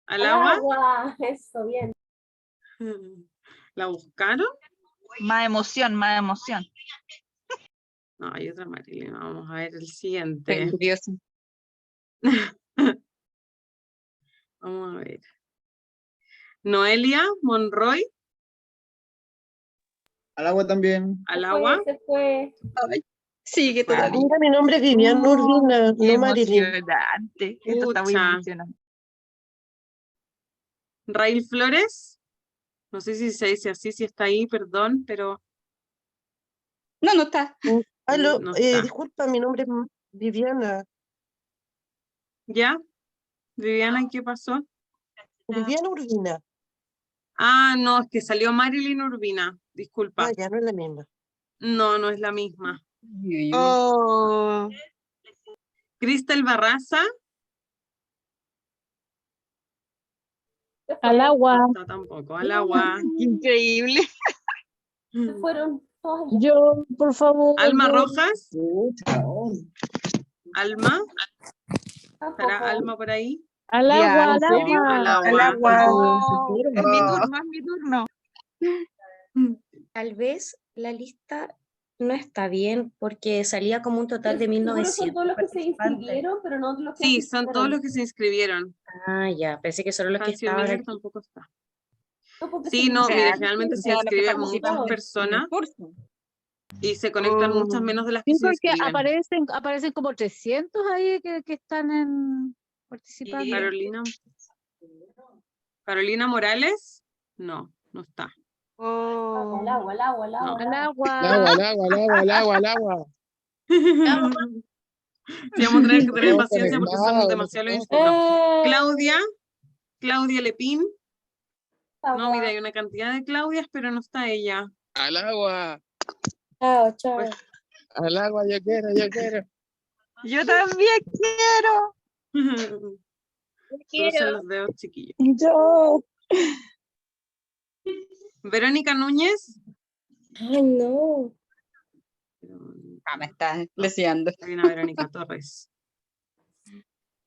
Speaker 1: ¿Al agua?
Speaker 8: Agua, eso, bien.
Speaker 1: ¿La buscaron?
Speaker 5: Más emoción, más emoción.
Speaker 1: No, hay otra Marilyn. Vamos a ver el siguiente.
Speaker 10: Curioso.
Speaker 1: Vamos a ver. Noelia Monroy,
Speaker 9: Al agua también.
Speaker 1: ¿al agua?
Speaker 8: Se fue.
Speaker 10: Sigue todavía.
Speaker 15: Mira, mi nombre es Viviana Urbina,
Speaker 5: Qué
Speaker 15: no Marilyn.
Speaker 5: emocionante. Esto está muy
Speaker 1: Pucha.
Speaker 5: emocionante.
Speaker 1: Raíl Flores, no sé si se dice así, si está ahí, perdón, pero
Speaker 10: No, no está.
Speaker 15: Aló,
Speaker 1: no está.
Speaker 15: disculpa, mi nombre es Viviana.
Speaker 1: ¿Ya? Viviana, ¿qué pasó?
Speaker 15: Viviana Urbina.
Speaker 1: Ah, no, es que salió Marilyn Urbina, disculpa.
Speaker 15: Ah, ya no es la misma.
Speaker 1: No, no es la misma.
Speaker 15: Oh,
Speaker 1: Cristel Barraza.
Speaker 16: Al agua.
Speaker 1: No está tampoco, al agua.
Speaker 10: Increíble.
Speaker 8: Fueron todas ellas.
Speaker 16: Yo, por favor.
Speaker 1: Alma
Speaker 16: yo-
Speaker 1: Rojas. Alma. ¿Estará
Speaker 8: Tampoco.
Speaker 1: Alma por ahí?
Speaker 16: Al
Speaker 10: Ya,
Speaker 16: agua,
Speaker 10: ¿en
Speaker 16: al
Speaker 10: serio?
Speaker 16: agua.
Speaker 1: Al
Speaker 2: Al
Speaker 1: agua.
Speaker 2: agua.
Speaker 10: Oh, es mi turno, es mi turno.
Speaker 8: Tal vez la lista no está bien porque salía como un total de 1900
Speaker 6: todos los que se
Speaker 8: participantes.
Speaker 6: inscribieron, pero no los que
Speaker 1: Sí, son todos
Speaker 6: asistieron.
Speaker 1: los que se inscribieron.
Speaker 8: Ah, ya, pensé que solo los que
Speaker 1: Fancy
Speaker 8: estaban
Speaker 1: Miller
Speaker 8: aquí.
Speaker 1: tampoco está.
Speaker 6: No, porque
Speaker 1: Sí,
Speaker 6: se
Speaker 1: no, mire,
Speaker 10: Claro,
Speaker 1: generalmente se
Speaker 10: todos los que
Speaker 1: inscriben
Speaker 10: participan
Speaker 1: muchas
Speaker 10: en el
Speaker 1: personas
Speaker 10: curso.
Speaker 1: y se conectan muchas menos de las que
Speaker 16: Sí,
Speaker 1: se
Speaker 16: porque
Speaker 1: inscriben.
Speaker 16: aparecen como 300 ahí que están participando.
Speaker 1: Carolina Morales, no, no está.
Speaker 10: Oh.
Speaker 6: Al agua, al agua, al agua.
Speaker 1: No.
Speaker 16: Al agua.
Speaker 14: Al agua, al agua, al agua, al agua, al agua.
Speaker 1: Sí, vamos a tener que tener
Speaker 14: Estamos
Speaker 1: paciencia porque son
Speaker 14: conectados,
Speaker 1: demasiado
Speaker 14: no
Speaker 1: inscritos. Claudia Lepín. No, mira, hay una cantidad de Claudias, pero no está ella.
Speaker 14: Al agua.
Speaker 8: Chao, chao.
Speaker 1: Pues,
Speaker 14: Al agua, yo quiero, yo quiero.
Speaker 10: Yo también quiero.
Speaker 1: crucen los dedos, chiquillos.
Speaker 10: Yo.
Speaker 1: Verónica Núñez.
Speaker 8: Ay, no.
Speaker 10: Me estás leseando.
Speaker 1: Hay una Verónica Torres.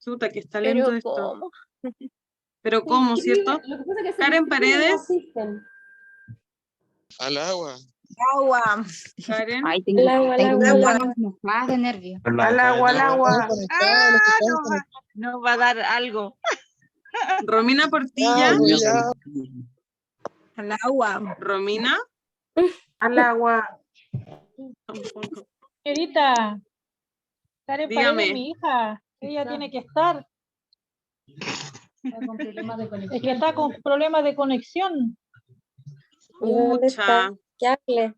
Speaker 1: Chuta, que está lento
Speaker 6: Pero
Speaker 1: esto.
Speaker 6: ¿cómo?
Speaker 1: Pero ¿cómo, cierto?
Speaker 6: Lo que pasa es que se
Speaker 1: Karen
Speaker 6: inscriben y no
Speaker 1: Paredes.
Speaker 6: asisten.
Speaker 14: Al agua.
Speaker 10: Agua.
Speaker 1: Karen.
Speaker 10: Ay, tengo,
Speaker 8: Al agua, al
Speaker 10: tengo
Speaker 8: agua,
Speaker 10: las
Speaker 8: al
Speaker 10: manos mojadas de nervios.
Speaker 9: Al agua, al agua.
Speaker 10: Ah, no va a dar algo.
Speaker 1: Romina Portilla.
Speaker 10: Al agua.
Speaker 1: Romina.
Speaker 15: al agua.
Speaker 1: Tampoco.
Speaker 16: Señorita, Karen
Speaker 1: Dígame.
Speaker 16: Paredes, mi hija, ella tiene que estar. Es que está con problemas de conexión.
Speaker 8: ¿Y dónde está?
Speaker 1: Pucha.
Speaker 8: ¿Qué hable?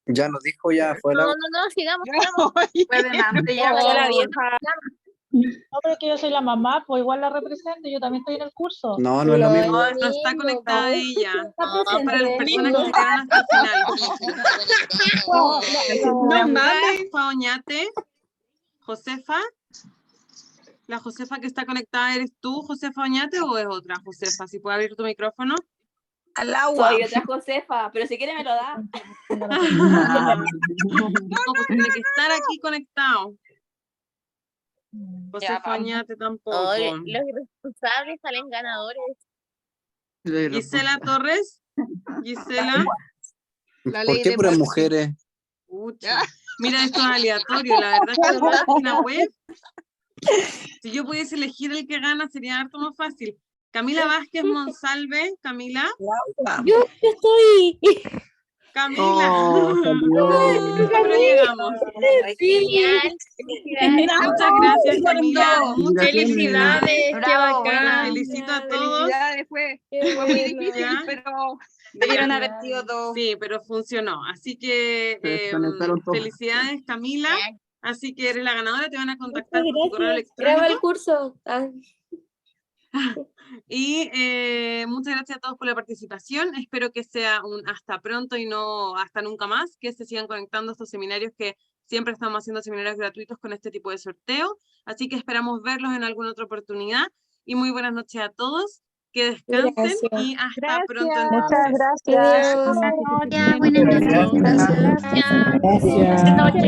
Speaker 17: Ya nos dijo, ya fue
Speaker 6: No,
Speaker 17: la...
Speaker 6: no, sigamos.
Speaker 10: Pueden antes
Speaker 6: Ya, la vieja.
Speaker 16: No, pero es que yo soy la mamá, pues igual la represento, yo también estoy en el curso.
Speaker 17: No, no es lo mismo.
Speaker 1: No, no está conectada ella. Es para las personas que se quedaron hasta el final.
Speaker 10: No mames.
Speaker 1: Josefa Oñate. Josefa. ¿La Josefa que está conectada eres tú, Josefa Oñate, o es otra Josefa? Si puede abrir tu micrófono.
Speaker 10: Al agua.
Speaker 6: Soy otra Josefa, pero si quiere me lo da.
Speaker 1: No, pues tiene que estar aquí conectado. Josefa Oñate tampoco.
Speaker 6: Oye, los irresponsables salen ganadores.
Speaker 1: Gisela Torres. Gisela.
Speaker 17: ¿Por qué puras mujeres?
Speaker 1: Pucha. Mira, esto es aleatorio. La verdad es que en la página web, si yo pudiese elegir el que gana, sería harto más fácil. Camila Vázquez Monsalve. Camila.
Speaker 8: Yo estoy.
Speaker 1: Camila.
Speaker 17: Oh, salió.
Speaker 1: Pero llegamos.
Speaker 6: Genial.
Speaker 1: Muchas gracias, Camila. Muchas
Speaker 6: Felicidades. Qué
Speaker 10: Bravo,
Speaker 6: bacán.
Speaker 1: Felicito a todos.
Speaker 10: Felicidades, fue muy difícil,
Speaker 1: Ya.
Speaker 10: pero debieron haber sido dos.
Speaker 1: Sí, pero funcionó. Así que
Speaker 17: Se desconectaron todos.
Speaker 1: felicidades, Camila. Así que eres la ganadora. Te van a contactar por tu correo
Speaker 8: Gracias. Graba el
Speaker 1: electrónico.
Speaker 8: curso. Ah.
Speaker 1: Y muchas gracias a todos por la participación. Espero que sea un hasta pronto y no hasta nunca más, que se sigan conectando a estos seminarios, que siempre estamos haciendo seminarios gratuitos con este tipo de sorteo. Así que esperamos verlos en alguna otra oportunidad. Y muy buenas noches a todos. Que descansen
Speaker 8: Gracias.
Speaker 1: y hasta pronto.
Speaker 16: Muchas
Speaker 1: Entonces.
Speaker 16: gracias.
Speaker 8: Adiós.
Speaker 6: Ya, buenas noches. Gracias.
Speaker 3: Gracias.
Speaker 6: Buenas noches.